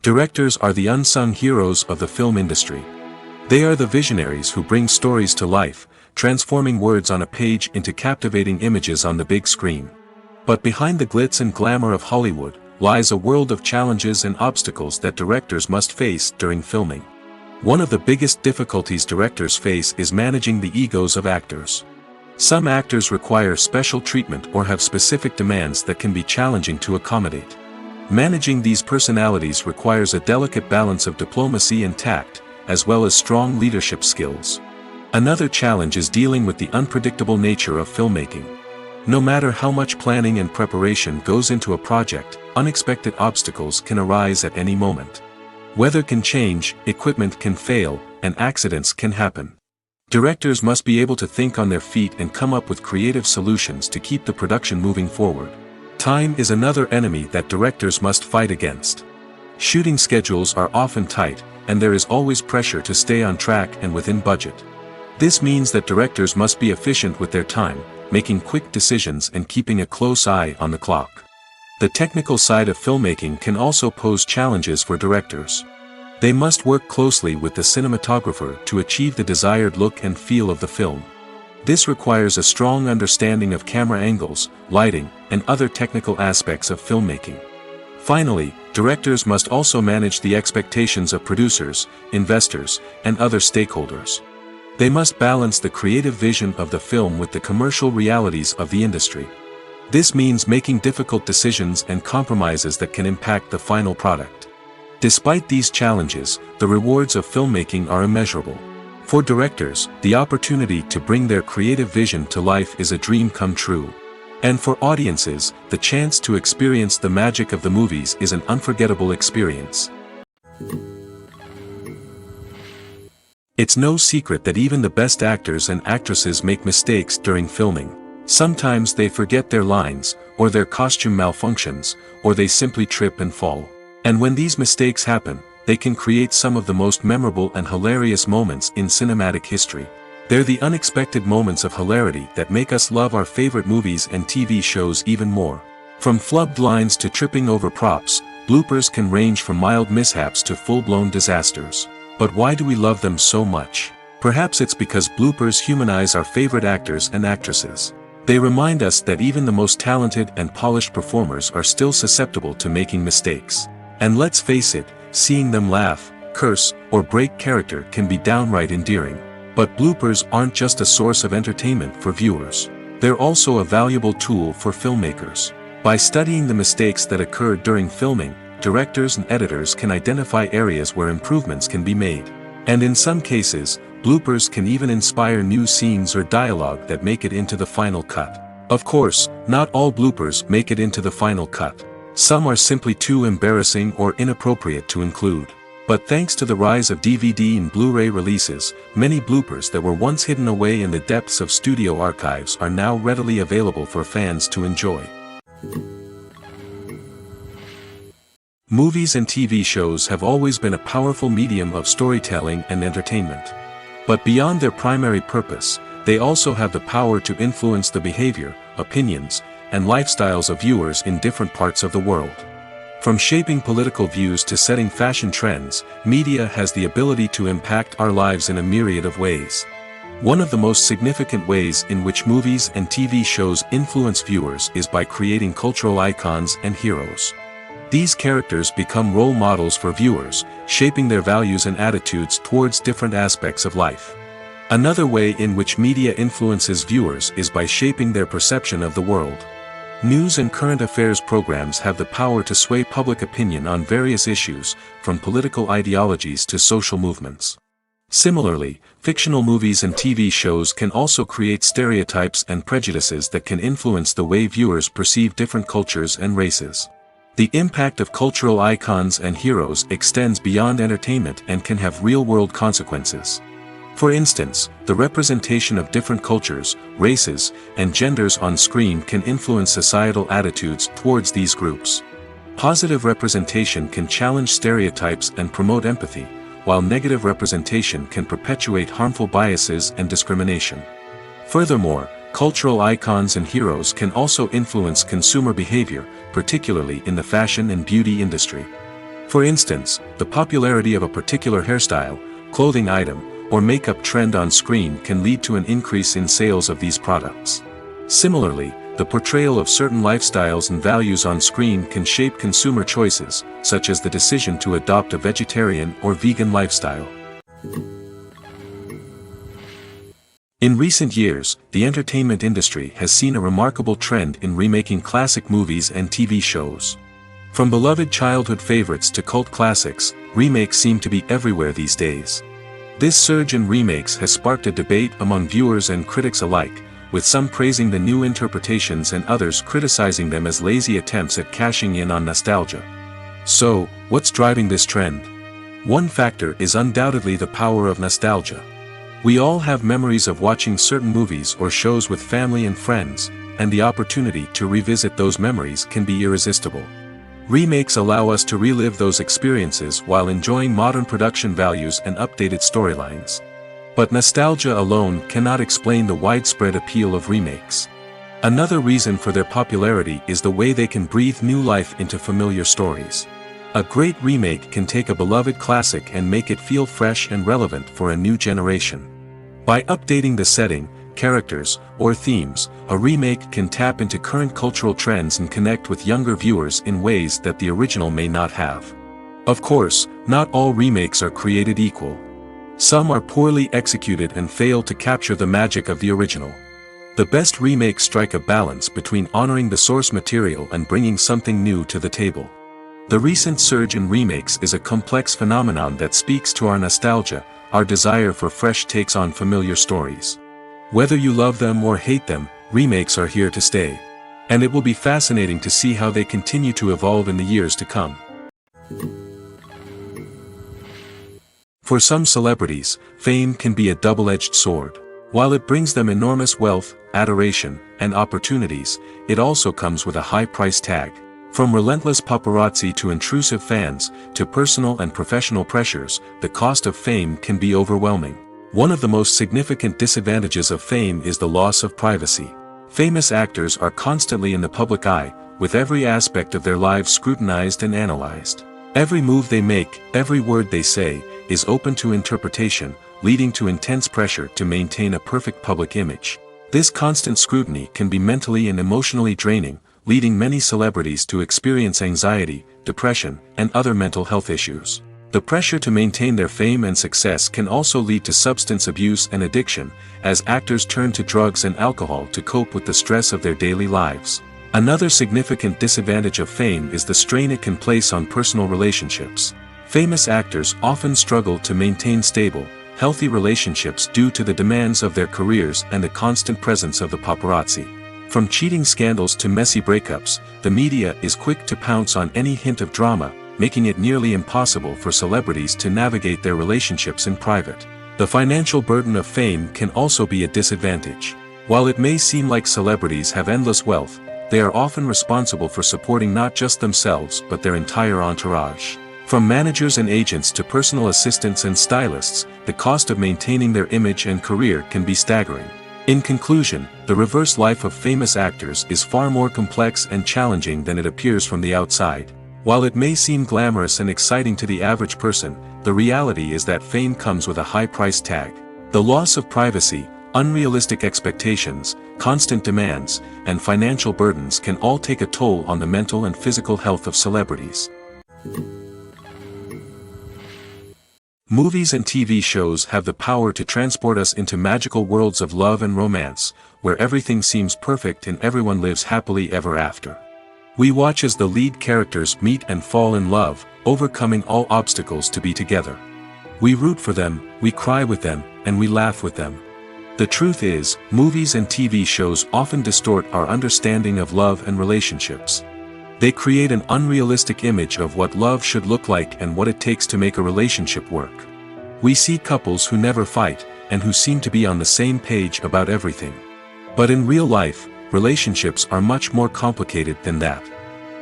Directors are the unsung heroes of the film industry. They are the visionaries who bring stories to life, transforming words on a page into captivating images on the big screen. But behind the glitz and glamour of Hollywood lies a world of challenges and obstacles that directors must face during filming. One of the biggest difficulties directors face is managing the egos of actors. Some actors require special treatment or have specific demands that can be challenging to accommodate. Managing these personalities requires a delicate balance of diplomacy and tact, as well as strong leadership skills. Another challenge is dealing with the unpredictable nature of filmmaking. No matter how much planning and preparation goes into a project, unexpected obstacles can arise at any moment. Weather can change, equipment can fail, and accidents can happen. Directors must be able to think on their feet and come up with creative solutions to keep the production moving forward. Time is another enemy that directors must fight against. Shooting schedules are often tight, and there is always pressure to stay on track and within budget. This means that directors must be efficient with their time, making quick decisions and keeping a close eye on the clock. The technical side of filmmaking can also pose challenges for directors. They must work closely with the cinematographer to achieve the desired look and feel of the film. This requires a strong understanding of camera angles, lighting, and other technical aspects of filmmaking. Finally, directors must also manage the expectations of producers, investors, and other stakeholders. They must balance the creative vision of the film with the commercial realities of the industry. This means making difficult decisions and compromises that can impact the final product. Despite these challenges, the rewards of filmmaking are immeasurable. For directors, the opportunity to bring their creative vision to life is a dream come true. And for audiences, the chance to experience the magic of the movies is an unforgettable experience. It's no secret that even the best actors and actresses make mistakes during filming. Sometimes they forget their lines, or their costume malfunctions, or they simply trip and fall. And when these mistakes happen, they can create some of the most memorable and hilarious moments in cinematic history. They're the unexpected moments of hilarity that make us love our favorite movies and TV shows even more. From flubbed lines to tripping over props, bloopers can range from mild mishaps to full-blown disasters. But why do we love them so much? Perhaps it's because bloopers humanize our favorite actors and actresses. They remind us that even the most talented and polished performers are still susceptible to making mistakes. And let's face it, seeing them laugh, curse, or break character can be downright endearing. But bloopers aren't just a source of entertainment for viewers. They're also a valuable tool for filmmakers. By studying the mistakes that occur during filming, directors and editors can identify areas where improvements can be made. And in some cases, bloopers can even inspire new scenes or dialogue that make it into the final cut. Of course, not all bloopers make it into the final cut. Some are simply too embarrassing or inappropriate to include. But thanks to the rise of DVD and Blu-ray releases, many bloopers that were once hidden away in the depths of studio archives are now readily available for fans to enjoy. Movies and TV shows have always been a powerful medium of storytelling and entertainment. But beyond their primary purpose, they also have the power to influence the behavior, opinions, and lifestyles of viewers in different parts of the world. From shaping political views to setting fashion trends, media has the ability to impact our lives in a myriad of ways. One of the most significant ways in which movies and TV shows influence viewers is by creating cultural icons and heroes. These characters become role models for viewers, shaping their values and attitudes towards different aspects of life. Another way in which media influences viewers is by shaping their perception of the world. News and current affairs programs have the power to sway public opinion on various issues, from political ideologies to social movements. Similarly, fictional movies and TV shows can also create stereotypes and prejudices that can influence the way viewers perceive different cultures and races. The impact of cultural icons and heroes extends beyond entertainment and can have real-world consequences. For instance, the representation of different cultures, races, and genders on screen can influence societal attitudes towards these groups. Positive representation can challenge stereotypes and promote empathy, while negative representation can perpetuate harmful biases and discrimination. Furthermore, cultural icons and heroes can also influence consumer behavior, particularly in the fashion and beauty industry. For instance, the popularity of a particular hairstyle, clothing item, or makeup trend on screen can lead to an increase in sales of these products. Similarly, the portrayal of certain lifestyles and values on screen can shape consumer choices, such as the decision to adopt a vegetarian or vegan lifestyle. In recent years, the entertainment industry has seen a remarkable trend in remaking classic movies and TV shows. From beloved childhood favorites to cult classics, remakes seem to be everywhere these days. This surge in remakes has sparked a debate among viewers and critics alike, with some praising the new interpretations and others criticizing them as lazy attempts at cashing in on nostalgia. So, what's driving this trend? One factor is undoubtedly the power of nostalgia. We all have memories of watching certain movies or shows with family and friends, and the opportunity to revisit those memories can be irresistible. Remakes allow us to relive those experiences while enjoying modern production values and updated storylines. But nostalgia alone cannot explain the widespread appeal of remakes. Another reason for their popularity is the way they can breathe new life into familiar stories. A great remake can take a beloved classic and make it feel fresh and relevant for a new generation. By updating the setting, characters, or themes, a remake can tap into current cultural trends and connect with younger viewers in ways that the original may not have. Of course, not all remakes are created equal. Some are poorly executed and fail to capture the magic of the original. The best remakes strike a balance between honoring the source material and bringing something new to the table. The recent surge in remakes is a complex phenomenon that speaks to our nostalgia, our desire for fresh takes on familiar stories. Whether you love them or hate them, remakes are here to stay. And it will be fascinating to see how they continue to evolve in the years to come. For some celebrities, fame can be a double-edged sword. While it brings them enormous wealth, adoration, and opportunities, it also comes with a high price tag. From relentless paparazzi to intrusive fans, to personal and professional pressures, the cost of fame can be overwhelming. One of the most significant disadvantages of fame is the loss of privacy. Famous actors are constantly in the public eye, with every aspect of their lives scrutinized and analyzed. Every move they make, every word they say, is open to interpretation, leading to intense pressure to maintain a perfect public image. This constant scrutiny can be mentally and emotionally draining, leading many celebrities to experience anxiety, depression, and other mental health issues. The pressure to maintain their fame and success can also lead to substance abuse and addiction, as actors turn to drugs and alcohol to cope with the stress of their daily lives. Another significant disadvantage of fame is the strain it can place on personal relationships. Famous actors often struggle to maintain stable, healthy relationships due to the demands of their careers and the constant presence of the paparazzi. From cheating scandals to messy breakups, the media is quick to pounce on any hint of drama, making it nearly impossible for celebrities to navigate their relationships in private. The financial burden of fame can also be a disadvantage. While it may seem like celebrities have endless wealth, they are often responsible for supporting not just themselves but their entire entourage. From managers and agents to personal assistants and stylists, the cost of maintaining their image and career can be staggering. In conclusion, the reverse life of famous actors is far more complex and challenging than it appears from the outside. While it may seem glamorous and exciting to the average person, the reality is that fame comes with a high price tag. The loss of privacy, unrealistic expectations, constant demands, and financial burdens can all take a toll on the mental and physical health of celebrities. Movies and TV shows have the power to transport us into magical worlds of love and romance, where everything seems perfect and everyone lives happily ever after. We watch as the lead characters meet and fall in love, overcoming all obstacles to be together. We root for them, we cry with them, and we laugh with them. The truth is, movies and TV shows often distort our understanding of love and relationships. They create an unrealistic image of what love should look like and what it takes to make a relationship work. We see couples who never fight, and who seem to be on the same page about everything. But in real life, relationships are much more complicated than that.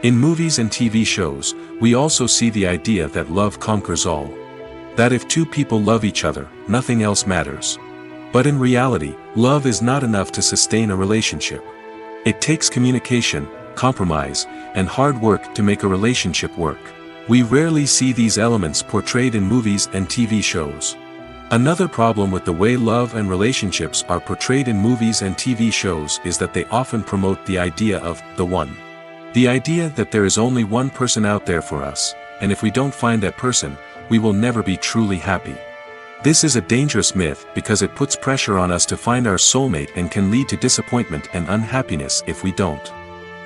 In movies and TV shows, we also see the idea that love conquers all. That if two people love each other, nothing else matters. But in reality, love is not enough to sustain a relationship. It takes communication, compromise, and hard work to make a relationship work. We rarely see these elements portrayed in movies and TV shows. Another problem with the way love and relationships are portrayed in movies and TV shows is that they often promote the idea of the one. The idea that there is only one person out there for us, and if we don't find that person, we will never be truly happy. This is a dangerous myth because it puts pressure on us to find our soulmate and can lead to disappointment and unhappiness if we don't.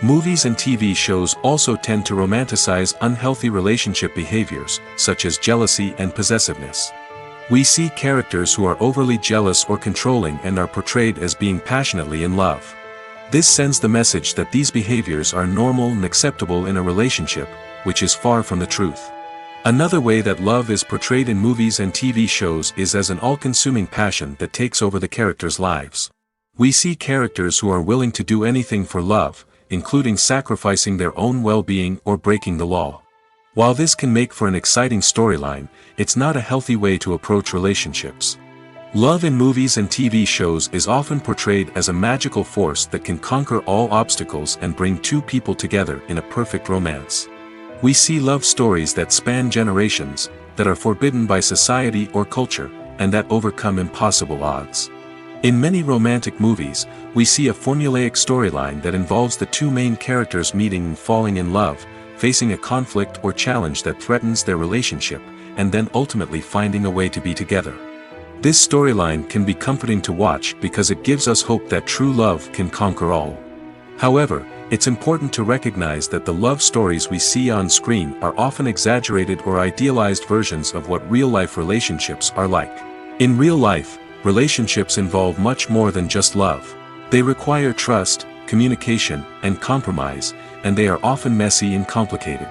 Movies and TV shows also tend to romanticize unhealthy relationship behaviors, such as jealousy and possessiveness. We see characters who are overly jealous or controlling and are portrayed as being passionately in love. This sends the message that these behaviors are normal and acceptable in a relationship, which is far from the truth. Another way that love is portrayed in movies and TV shows is as an all-consuming passion that takes over the characters' lives. We see characters who are willing to do anything for love, including sacrificing their own well-being or breaking the law. While this can make for an exciting storyline, it's not a healthy way to approach relationships. Love in movies and TV shows is often portrayed as a magical force that can conquer all obstacles and bring two people together in a perfect romance. We see love stories that span generations, that are forbidden by society or culture, and that overcome impossible odds. In many romantic movies, we see a formulaic storyline that involves the two main characters meeting and falling in love, facing a conflict or challenge that threatens their relationship, and then ultimately finding a way to be together. This storyline can be comforting to watch because it gives us hope that true love can conquer all. However, it's important to recognize that the love stories we see on screen are often exaggerated or idealized versions of what real-life relationships are like. In real life, relationships involve much more than just love. They require trust, communication, and compromise, and they are often messy and complicated.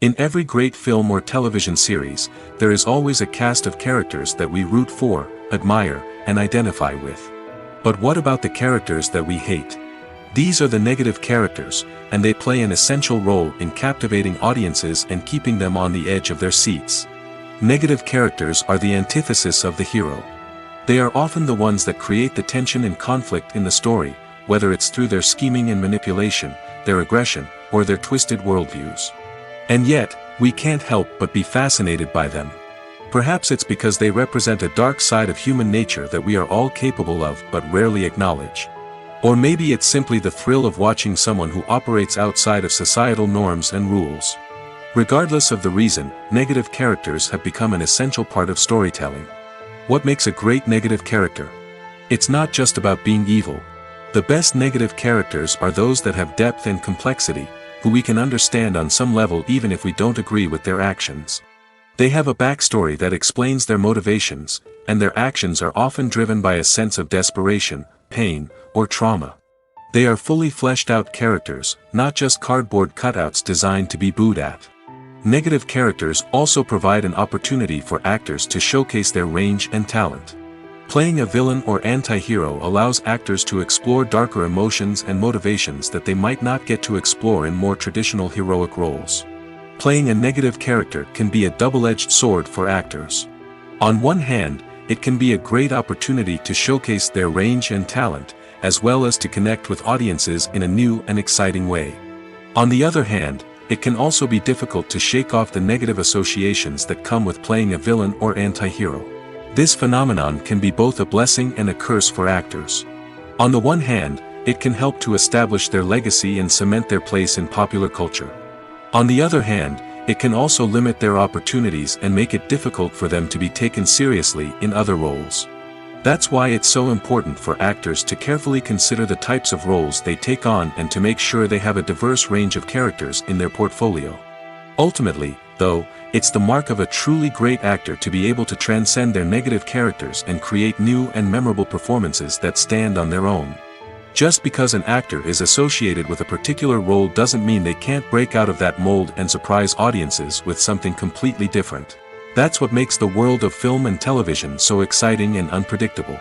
In every great film or television series, there is always a cast of characters that we root for, admire, and identify with. But what about the characters that we hate? These are the negative characters, and they play an essential role in captivating audiences and keeping them on the edge of their seats. Negative characters are the antithesis of the hero. They are often the ones that create the tension and conflict in the story, whether it's through their scheming and manipulation, their aggression, or their twisted worldviews. And yet, we can't help but be fascinated by them. Perhaps it's because they represent a dark side of human nature that we are all capable of but rarely acknowledge. Or maybe it's simply the thrill of watching someone who operates outside of societal norms and rules. Regardless of the reason, negative characters have become an essential part of storytelling. What makes a great negative character? It's not just about being evil. The best negative characters are those that have depth and complexity, who we can understand on some level even if we don't agree with their actions. They have a backstory that explains their motivations, and their actions are often driven by a sense of desperation, pain, or trauma. They are fully fleshed out characters, not just cardboard cutouts designed to be booed at. Negative characters also provide an opportunity for actors to showcase their range and talent. Playing a villain or anti-hero allows actors to explore darker emotions and motivations that they might not get to explore in more traditional heroic roles. Playing a negative character can be a double-edged sword for actors. On one hand, it can be a great opportunity to showcase their range and talent, as well as to connect with audiences in a new and exciting way. On the other hand, it can also be difficult to shake off the negative associations that come with playing a villain or anti-hero. This phenomenon can be both a blessing and a curse for actors. On the one hand, it can help to establish their legacy and cement their place in popular culture. On the other hand, it can also limit their opportunities and make it difficult for them to be taken seriously in other roles. That's why it's so important for actors to carefully consider the types of roles they take on and to make sure they have a diverse range of characters in their portfolio. Ultimately, though, it's the mark of a truly great actor to be able to transcend their negative characters and create new and memorable performances that stand on their own. Just because an actor is associated with a particular role doesn't mean they can't break out of that mold and surprise audiences with something completely different. That's what makes the world of film and television so exciting and unpredictable.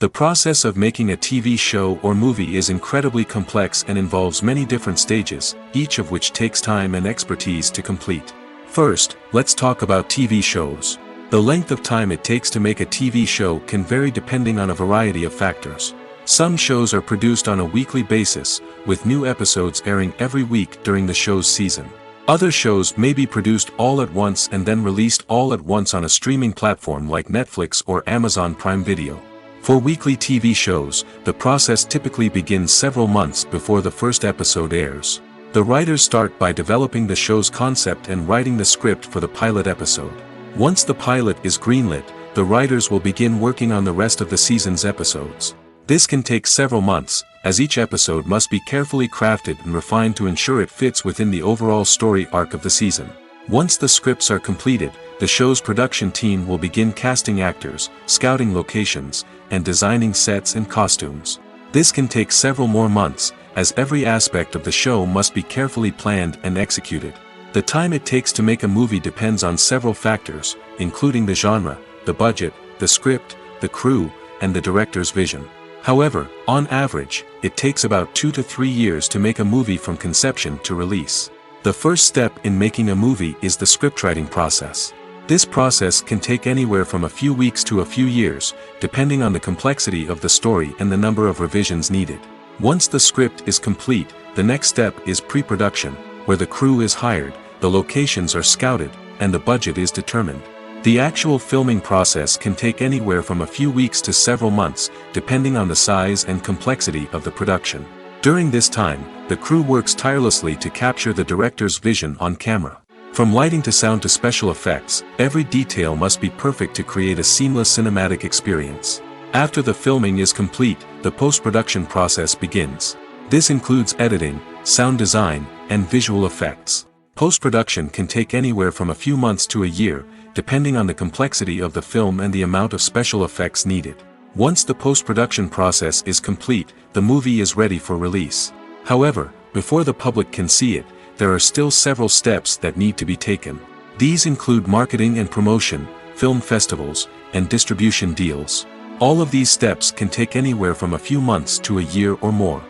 The process of making a TV show or movie is incredibly complex and involves many different stages, each of which takes time and expertise to complete. First, let's talk about TV shows. The length of time it takes to make a TV show can vary depending on a variety of factors. Some shows are produced on a weekly basis, with new episodes airing every week during the show's season. Other shows may be produced all at once and then released all at once on a streaming platform like Netflix or Amazon Prime Video. For weekly TV shows, the process typically begins several months before the first episode airs. The writers start by developing the show's concept and writing the script for the pilot episode. Once the pilot is greenlit, the writers will begin working on the rest of the season's episodes. This can take several months, as each episode must be carefully crafted and refined to ensure it fits within the overall story arc of the season. Once the scripts are completed, the show's production team will begin casting actors, scouting locations, and designing sets and costumes. This can take several more months, as every aspect of the show must be carefully planned and executed. The time it takes to make a movie depends on several factors, including the genre, the budget, the script, the crew, and the director's vision. However, on average, it takes about 2 to 3 years to make a movie from conception to release. The first step in making a movie is the scriptwriting process. This process can take anywhere from a few weeks to a few years, depending on the complexity of the story and the number of revisions needed. Once the script is complete, the next step is pre-production, where the crew is hired, the locations are scouted, and the budget is determined. The actual filming process can take anywhere from a few weeks to several months, depending on the size and complexity of the production. During this time, the crew works tirelessly to capture the director's vision on camera. From lighting to sound to special effects, every detail must be perfect to create a seamless cinematic experience. After the filming is complete, the post-production process begins. This includes editing, sound design, and visual effects. Post-production can take anywhere from a few months to a year, depending on the complexity of the film and the amount of special effects needed. Once the post-production process is complete, the movie is ready for release. However, before the public can see it, there are still several steps that need to be taken. These include marketing and promotion, film festivals, and distribution deals. All of these steps can take anywhere from a few months to a year or more.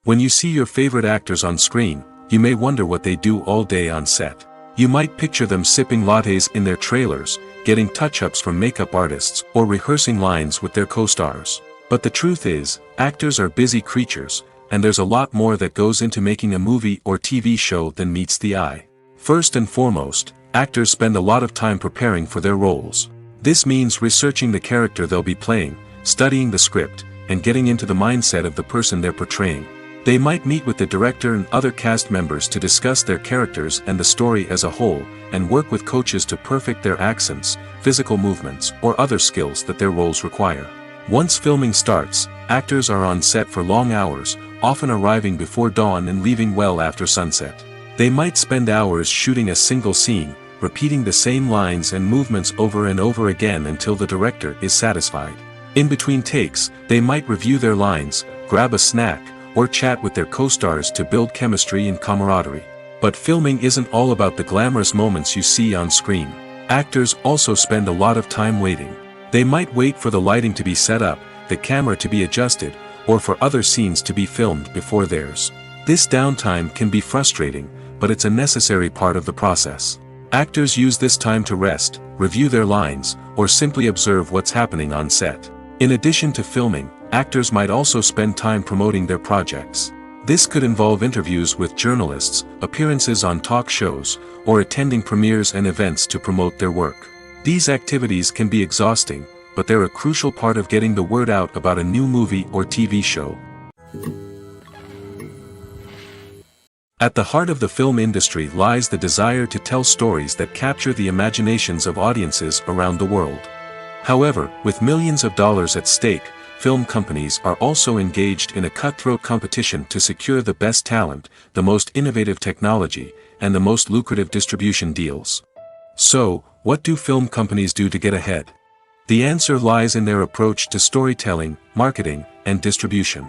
When you see your favorite actors on screen, you may wonder what they do all day on set. You might picture them sipping lattes in their trailers, getting touch-ups from makeup artists, or rehearsing lines with their co-stars. But the truth is, actors are busy creatures, and there's a lot more that goes into making a movie or TV show than meets the eye. First and foremost, actors spend a lot of time preparing for their roles. This means researching the character they'll be playing, studying the script, and getting into the mindset of the person they're portraying. They might meet with the director and other cast members to discuss their characters and the story as a whole, and work with coaches to perfect their accents, physical movements, or other skills that their roles require. Once filming starts, actors are on set for long hours, often arriving before dawn and leaving well after sunset. They might spend hours shooting a single scene, repeating the same lines and movements over and over again until the director is satisfied. In between takes, they might review their lines, grab a snack, or chat with their co-stars to build chemistry and camaraderie. But filming isn't all about the glamorous moments you see on screen. Actors also spend a lot of time waiting. They might wait for the lighting to be set up, the camera to be adjusted, or for other scenes to be filmed before theirs. This downtime can be frustrating, but it's a necessary part of the process. Actors use this time to rest, review their lines, or simply observe what's happening on set. In addition to filming, actors might also spend time promoting their projects. This could involve interviews with journalists, appearances on talk shows, or attending premieres and events to promote their work. These activities can be exhausting, but they're a crucial part of getting the word out about a new movie or TV show. At the heart of the film industry lies the desire to tell stories that capture the imaginations of audiences around the world. However, with millions of dollars at stake, film companies are also engaged in a cutthroat competition to secure the best talent, the most innovative technology, and the most lucrative distribution deals. So, what do film companies do to get ahead? The answer lies in their approach to storytelling, marketing, and distribution.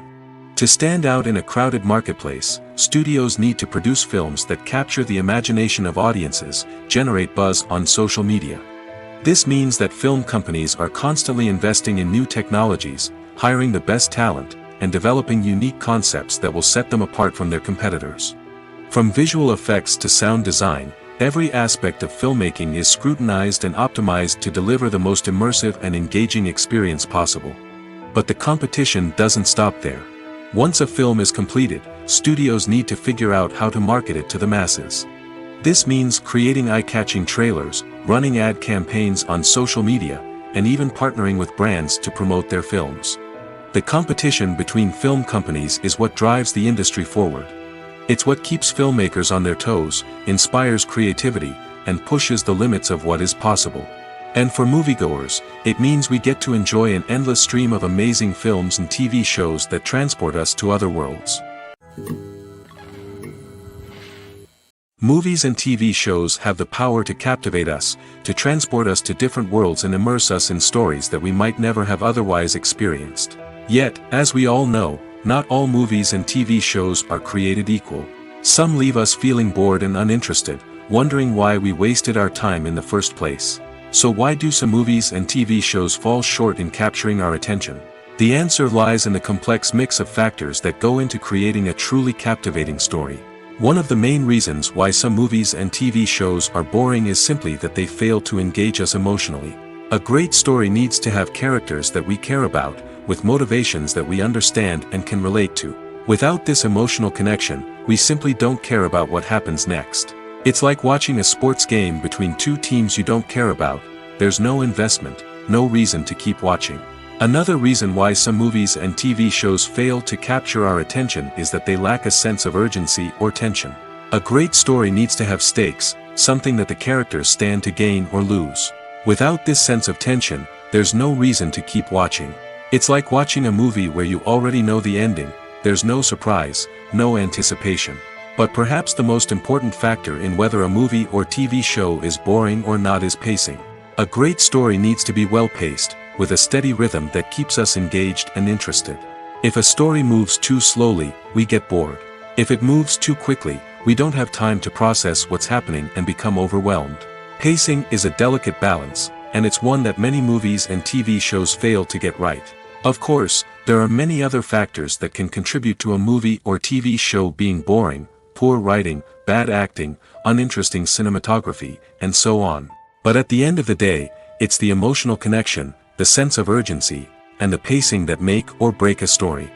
To stand out in a crowded marketplace, studios need to produce films that capture the imagination of audiences, generate buzz on social media. This means that film companies are constantly investing in new technologies, hiring the best talent, and developing unique concepts that will set them apart from their competitors. From visual effects to sound design, every aspect of filmmaking is scrutinized and optimized to deliver the most immersive and engaging experience possible. But the competition doesn't stop there. Once a film is completed, studios need to figure out how to market it to the masses. This means creating eye-catching trailers, running ad campaigns on social media, and even partnering with brands to promote their films. The competition between film companies is what drives the industry forward. It's what keeps filmmakers on their toes, inspires creativity, and pushes the limits of what is possible. And for moviegoers, it means we get to enjoy an endless stream of amazing films and TV shows that transport us to other worlds. Movies and TV shows have the power to captivate us, to transport us to different worlds and immerse us in stories that we might never have otherwise experienced. Yet, as we all know, not all movies and TV shows are created equal. Some leave us feeling bored and uninterested, wondering why we wasted our time in the first place. So why do some movies and TV shows fall short in capturing our attention? The answer lies in the complex mix of factors that go into creating a truly captivating story. One of the main reasons why some movies and TV shows are boring is simply that they fail to engage us emotionally. A great story needs to have characters that we care about, with motivations that we understand and can relate to. Without this emotional connection, we simply don't care about what happens next. It's like watching a sports game between two teams you don't care about. There's no investment, no reason to keep watching. Another reason why some movies and TV shows fail to capture our attention is that they lack a sense of urgency or tension. A great story needs to have stakes, something that the characters stand to gain or lose. Without this sense of tension, there's no reason to keep watching. It's like watching a movie where you already know the ending, there's no surprise, no anticipation. But perhaps the most important factor in whether a movie or TV show is boring or not is pacing. A great story needs to be well-paced, with a steady rhythm that keeps us engaged and interested. If a story moves too slowly, we get bored. If it moves too quickly, we don't have time to process what's happening and become overwhelmed. Pacing is a delicate balance, and it's one that many movies and TV shows fail to get right. Of course, there are many other factors that can contribute to a movie or TV show being boring: poor writing, bad acting, uninteresting cinematography, and so on. But at the end of the day, it's the emotional connection, the sense of urgency, and the pacing that make or break a story.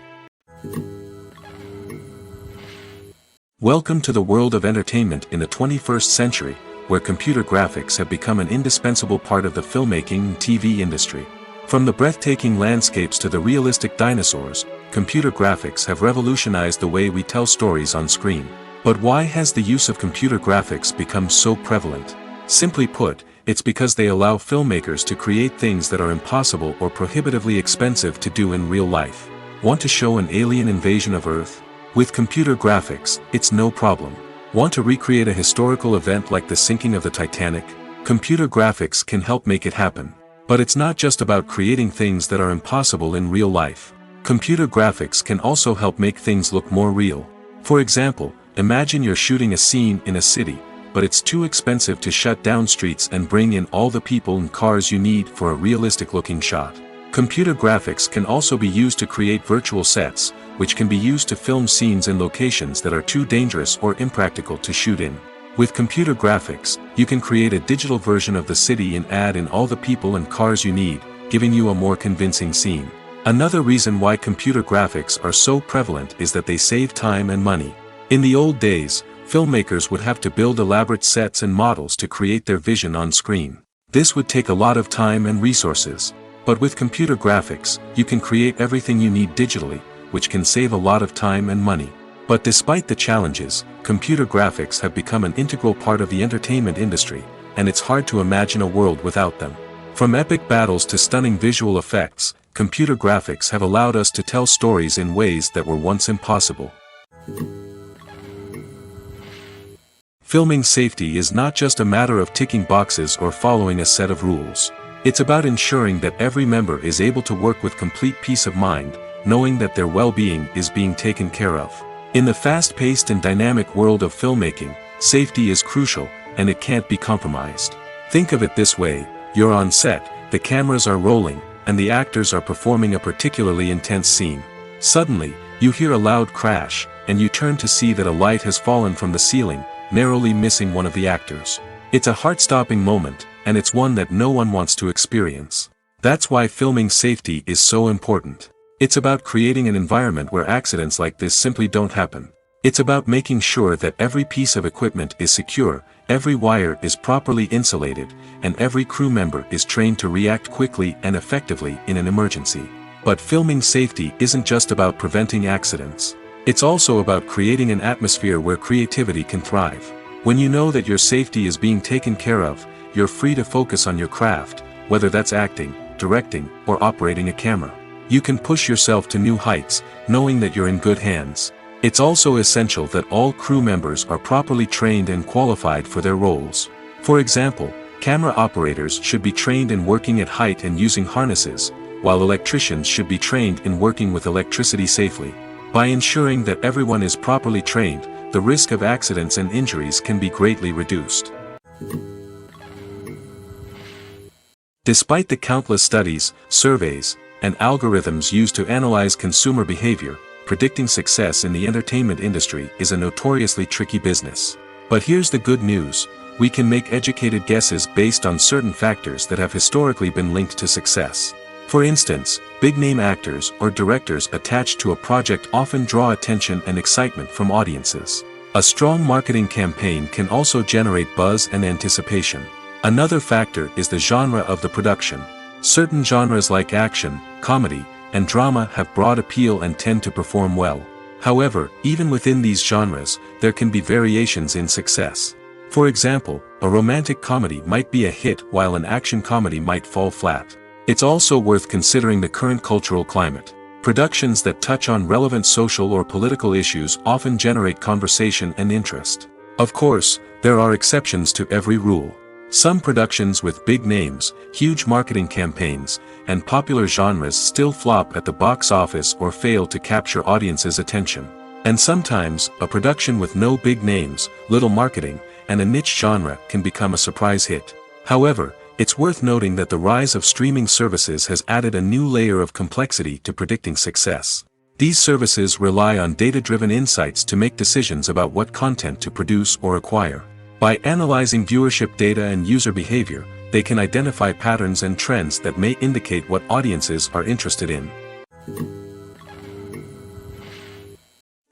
Welcome to the world of entertainment in the 21st century, where computer graphics have become an indispensable part of the filmmaking and TV industry. From the breathtaking landscapes to the realistic dinosaurs, computer graphics have revolutionized the way we tell stories on screen. But why has the use of computer graphics become so prevalent? Simply put, it's because they allow filmmakers to create things that are impossible or prohibitively expensive to do in real life. Want to show an alien invasion of Earth? With computer graphics, it's no problem. Want to recreate a historical event like the sinking of the Titanic? Computer graphics can help make it happen. But it's not just about creating things that are impossible in real life. Computer graphics can also help make things look more real. For example, imagine you're shooting a scene in a city, but it's too expensive to shut down streets and bring in all the people and cars you need for a realistic-looking shot. Computer graphics can also be used to create virtual sets, which can be used to film scenes in locations that are too dangerous or impractical to shoot in. With computer graphics, you can create a digital version of the city and add in all the people and cars you need, giving you a more convincing scene. Another reason why computer graphics are so prevalent is that they save time and money. In the old days, filmmakers would have to build elaborate sets and models to create their vision on screen. This would take a lot of time and resources. But with computer graphics, you can create everything you need digitally, which can save a lot of time and money. But despite the challenges, computer graphics have become an integral part of the entertainment industry, and it's hard to imagine a world without them. From epic battles to stunning visual effects, computer graphics have allowed us to tell stories in ways that were once impossible. Filming safety is not just a matter of ticking boxes or following a set of rules. It's about ensuring that every member is able to work with complete peace of mind, knowing that their well-being is being taken care of. In the fast-paced and dynamic world of filmmaking, safety is crucial, and it can't be compromised. Think of it this way: you're on set, the cameras are rolling, and the actors are performing a particularly intense scene. Suddenly, you hear a loud crash, and you turn to see that a light has fallen from the ceiling, narrowly missing one of the actors. It's a heart-stopping moment, and it's one that no one wants to experience. That's why filming safety is so important. It's about creating an environment where accidents like this simply don't happen. It's about making sure that every piece of equipment is secure, every wire is properly insulated, and every crew member is trained to react quickly and effectively in an emergency. But filming safety isn't just about preventing accidents. It's also about creating an atmosphere where creativity can thrive. When you know that your safety is being taken care of, you're free to focus on your craft, whether that's acting, directing, or operating a camera. You can push yourself to new heights, knowing that you're in good hands. It's also essential that all crew members are properly trained and qualified for their roles. For example, camera operators should be trained in working at height and using harnesses, while electricians should be trained in working with electricity safely. By ensuring that everyone is properly trained, the risk of accidents and injuries can be greatly reduced. Despite the countless studies, surveys, and algorithms used to analyze consumer behavior, predicting success in the entertainment industry is a notoriously tricky business. But here's the good news: we can make educated guesses based on certain factors that have historically been linked to success. For instance, big-name actors or directors attached to a project often draw attention and excitement from audiences. A strong marketing campaign can also generate buzz and anticipation. Another factor is the genre of the production. Certain genres like action, comedy, and drama have broad appeal and tend to perform well. However, even within these genres, there can be variations in success. For example, a romantic comedy might be a hit while an action comedy might fall flat. It's also worth considering the current cultural climate. Productions that touch on relevant social or political issues often generate conversation and interest. Of course, there are exceptions to every rule. Some productions with big names, huge marketing campaigns, and popular genres still flop at the box office or fail to capture audiences' attention. And sometimes, a production with no big names, little marketing, and a niche genre can become a surprise hit. However, it's worth noting that the rise of streaming services has added a new layer of complexity to predicting success. These services rely on data-driven insights to make decisions about what content to produce or acquire. By analyzing viewership data and user behavior, they can identify patterns and trends that may indicate what audiences are interested in.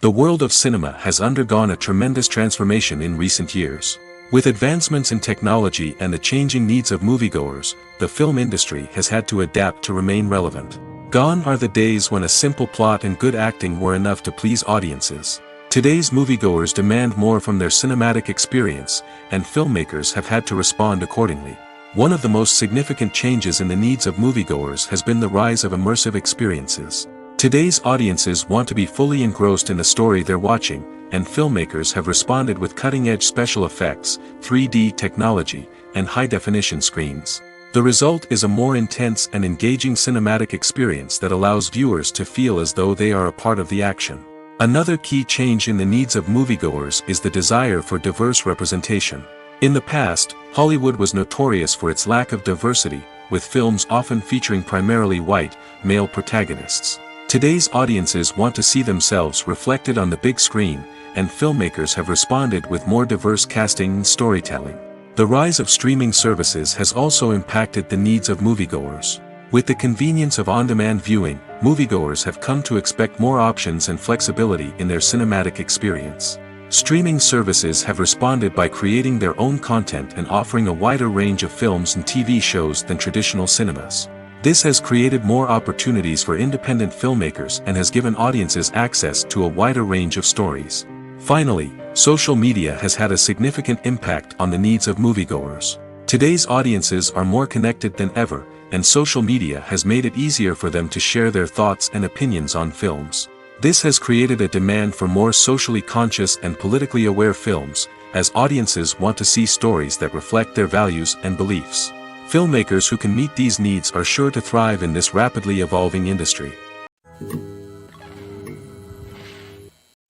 The world of cinema has undergone a tremendous transformation in recent years. With advancements in technology and the changing needs of moviegoers, the film industry has had to adapt to remain relevant. Gone are the days when a simple plot and good acting were enough to please audiences. Today's moviegoers demand more from their cinematic experience, and filmmakers have had to respond accordingly. One of the most significant changes in the needs of moviegoers has been the rise of immersive experiences. Today's audiences want to be fully engrossed in the story they're watching, and filmmakers have responded with cutting-edge special effects, 3D technology, and high-definition screens. The result is a more intense and engaging cinematic experience that allows viewers to feel as though they are a part of the action. Another key change in the needs of moviegoers is the desire for diverse representation. In the past, Hollywood was notorious for its lack of diversity, with films often featuring primarily white, male protagonists. Today's audiences want to see themselves reflected on the big screen, and filmmakers have responded with more diverse casting and storytelling. The rise of streaming services has also impacted the needs of moviegoers. With the convenience of on-demand viewing, moviegoers have come to expect more options and flexibility in their cinematic experience. Streaming services have responded by creating their own content and offering a wider range of films and TV shows than traditional cinemas. This has created more opportunities for independent filmmakers and has given audiences access to a wider range of stories. Finally, social media has had a significant impact on the needs of moviegoers. Today's audiences are more connected than ever, and social media has made it easier for them to share their thoughts and opinions on films. This has created a demand for more socially conscious and politically aware films, as audiences want to see stories that reflect their values and beliefs. Filmmakers who can meet these needs are sure to thrive in this rapidly evolving industry.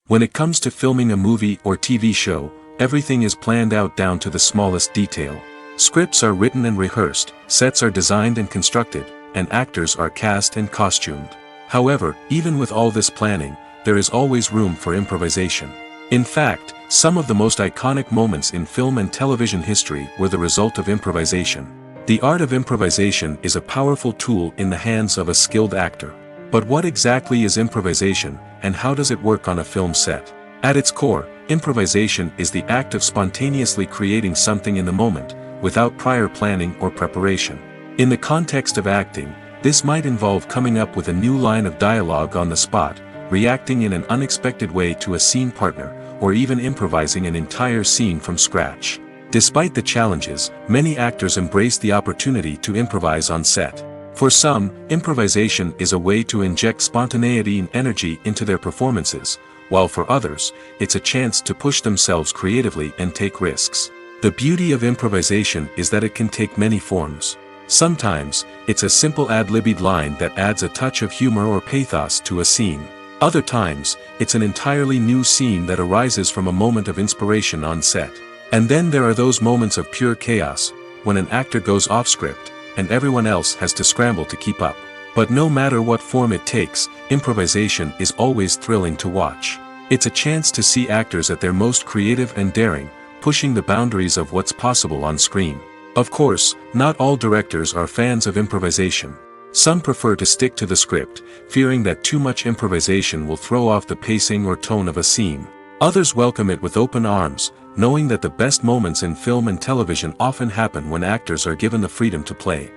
When it comes to filming a movie or TV show, everything is planned out down to the smallest detail. Scripts are written and rehearsed, sets are designed and constructed, and actors are cast and costumed. However, even with all this planning, there is always room for improvisation. In fact, some of the most iconic moments in film and television history were the result of improvisation. The art of improvisation is a powerful tool in the hands of a skilled actor. But what exactly is improvisation, and how does it work on a film set? At its core, improvisation is the act of spontaneously creating something in the moment, without prior planning or preparation. In the context of acting, this might involve coming up with a new line of dialogue on the spot, reacting in an unexpected way to a scene partner, or even improvising an entire scene from scratch. Despite the challenges, many actors embrace the opportunity to improvise on set. For some, improvisation is a way to inject spontaneity and energy into their performances, while for others, it's a chance to push themselves creatively and take risks. The beauty of improvisation is that it can take many forms. Sometimes, it's a simple ad-libbed line that adds a touch of humor or pathos to a scene. Other times, it's an entirely new scene that arises from a moment of inspiration on set. And then there are those moments of pure chaos, when an actor goes off script, and everyone else has to scramble to keep up. But no matter what form it takes, improvisation is always thrilling to watch. It's a chance to see actors at their most creative and daring, pushing the boundaries of what's possible on screen. Of course, not all directors are fans of improvisation. Some prefer to stick to the script, fearing that too much improvisation will throw off the pacing or tone of a scene. Others welcome it with open arms, knowing that the best moments in film and television often happen when actors are given the freedom to play.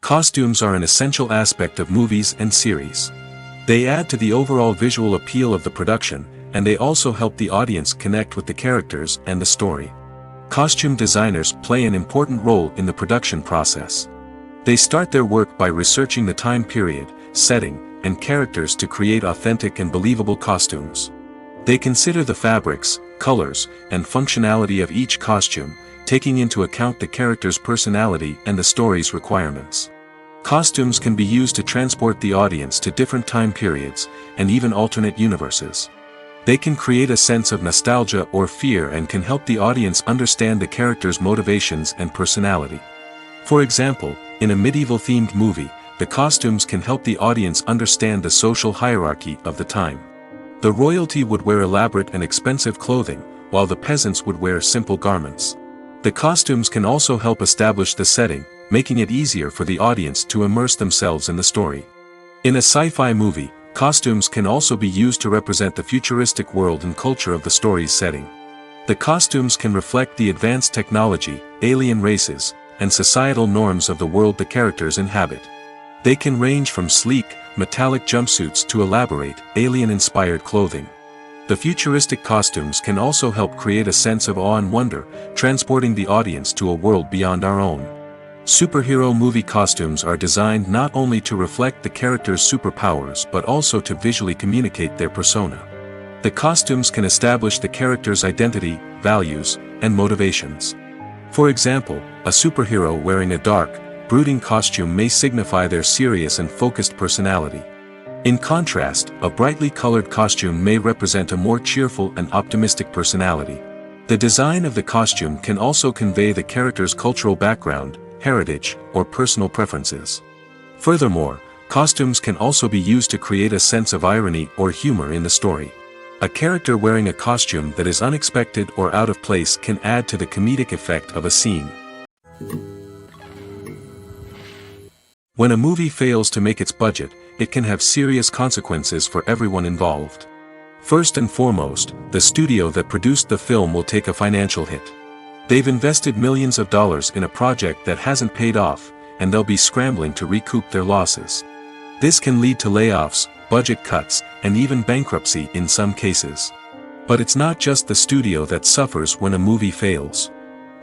Costumes are an essential aspect of movies and series. They add to the overall visual appeal of the production, and they also help the audience connect with the characters and the story. Costume designers play an important role in the production process. They start their work by researching the time period, setting, and characters to create authentic and believable costumes. They consider the fabrics, colors, and functionality of each costume, taking into account the character's personality and the story's requirements. Costumes can be used to transport the audience to different time periods, and even alternate universes. They can create a sense of nostalgia or fear and can help the audience understand the character's motivations and personality. For example, in a medieval-themed movie, the costumes can help the audience understand the social hierarchy of the time. The royalty would wear elaborate and expensive clothing, while the peasants would wear simple garments. The costumes can also help establish the setting, making it easier for the audience to immerse themselves in the story. In a sci-fi movie, costumes can also be used to represent the futuristic world and culture of the story's setting. The costumes can reflect the advanced technology, alien races, and societal norms of the world the characters inhabit. They can range from sleek, metallic jumpsuits to elaborate, alien-inspired clothing. The futuristic costumes can also help create a sense of awe and wonder, transporting the audience to a world beyond our own. Superhero movie costumes are designed not only to reflect the character's superpowers but also to visually communicate their persona. The costumes can establish the character's identity, values, and motivations. For example, a superhero wearing a dark, brooding costume may signify their serious and focused personality. In contrast, a brightly colored costume may represent a more cheerful and optimistic personality. The design of the costume can also convey the character's cultural background, heritage, or personal preferences. Furthermore, costumes can also be used to create a sense of irony or humor in the story. A character wearing a costume that is unexpected or out of place can add to the comedic effect of a scene. When a movie fails to make its budget, it can have serious consequences for everyone involved. First and foremost, the studio that produced the film will take a financial hit. They've invested millions of dollars in a project that hasn't paid off, and they'll be scrambling to recoup their losses. This can lead to layoffs, budget cuts, and even bankruptcy in some cases. But it's not just the studio that suffers when a movie fails.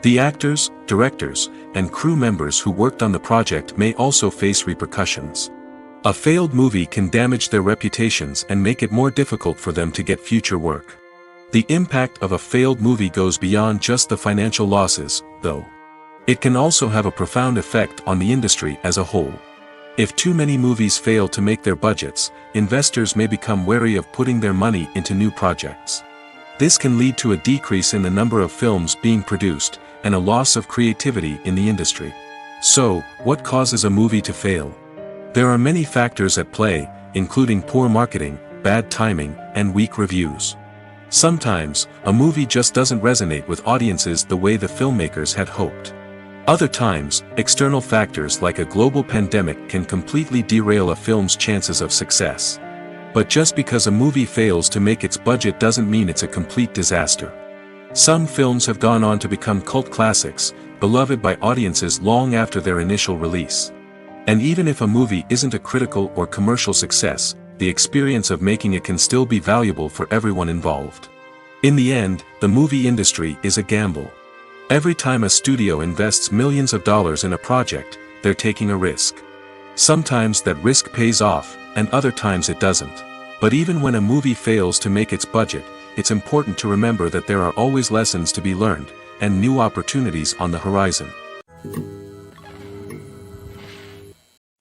The actors, directors, and crew members who worked on the project may also face repercussions. A failed movie can damage their reputations and make it more difficult for them to get future work. The impact of a failed movie goes beyond just the financial losses, though. It can also have a profound effect on the industry as a whole. If too many movies fail to make their budgets, investors may become wary of putting their money into new projects. This can lead to a decrease in the number of films being produced, and a loss of creativity in the industry. So, what causes a movie to fail? There are many factors at play, including poor marketing, bad timing, and weak reviews. Sometimes, a movie just doesn't resonate with audiences the way the filmmakers had hoped. Other times, external factors like a global pandemic can completely derail a film's chances of success. But just because a movie fails to make its budget doesn't mean it's a complete disaster. Some films have gone on to become cult classics, beloved by audiences long after their initial release. And even if a movie isn't a critical or commercial success, the experience of making it can still be valuable for everyone involved. In the end, the movie industry is a gamble. Every time a studio invests millions of dollars in a project, they're taking a risk. Sometimes that risk pays off, and other times it doesn't. But even when a movie fails to make its budget, it's important to remember that there are always lessons to be learned, and new opportunities on the horizon.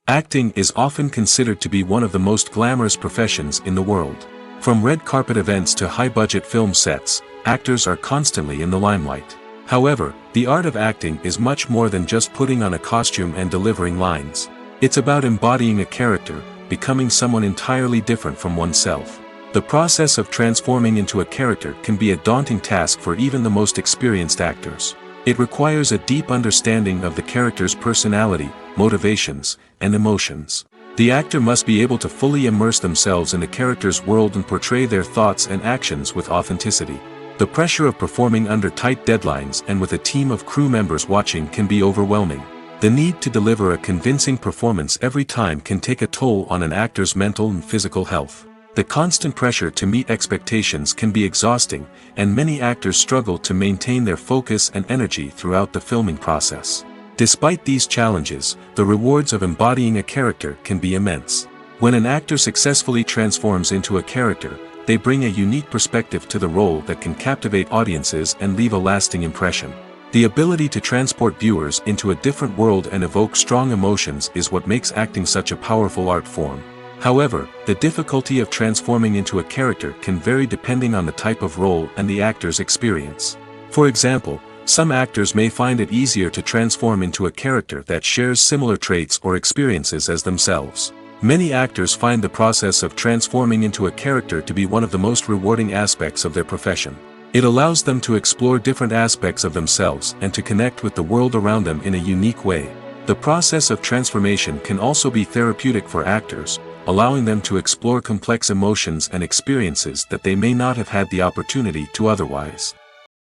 Acting is often considered to be one of the most glamorous professions in the world. From red carpet events to high-budget film sets, actors are constantly in the limelight. However, the art of acting is much more than just putting on a costume and delivering lines. It's about embodying a character, becoming someone entirely different from oneself. The process of transforming into a character can be a daunting task for even the most experienced actors. It requires a deep understanding of the character's personality, motivations, and emotions. The actor must be able to fully immerse themselves in the character's world and portray their thoughts and actions with authenticity. The pressure of performing under tight deadlines and with a team of crew members watching can be overwhelming. The need to deliver a convincing performance every time can take a toll on an actor's mental and physical health. The constant pressure to meet expectations can be exhausting, and many actors struggle to maintain their focus and energy throughout the filming process. Despite these challenges, the rewards of embodying a character can be immense. When an actor successfully transforms into a character, they bring a unique perspective to the role that can captivate audiences and leave a lasting impression. The ability to transport viewers into a different world and evoke strong emotions is what makes acting such a powerful art form. However, the difficulty of transforming into a character can vary depending on the type of role and the actor's experience. For example, some actors may find it easier to transform into a character that shares similar traits or experiences as themselves. Many actors find the process of transforming into a character to be one of the most rewarding aspects of their profession. It allows them to explore different aspects of themselves and to connect with the world around them in a unique way. The process of transformation can also be therapeutic for actors, allowing them to explore complex emotions and experiences that they may not have had the opportunity to otherwise.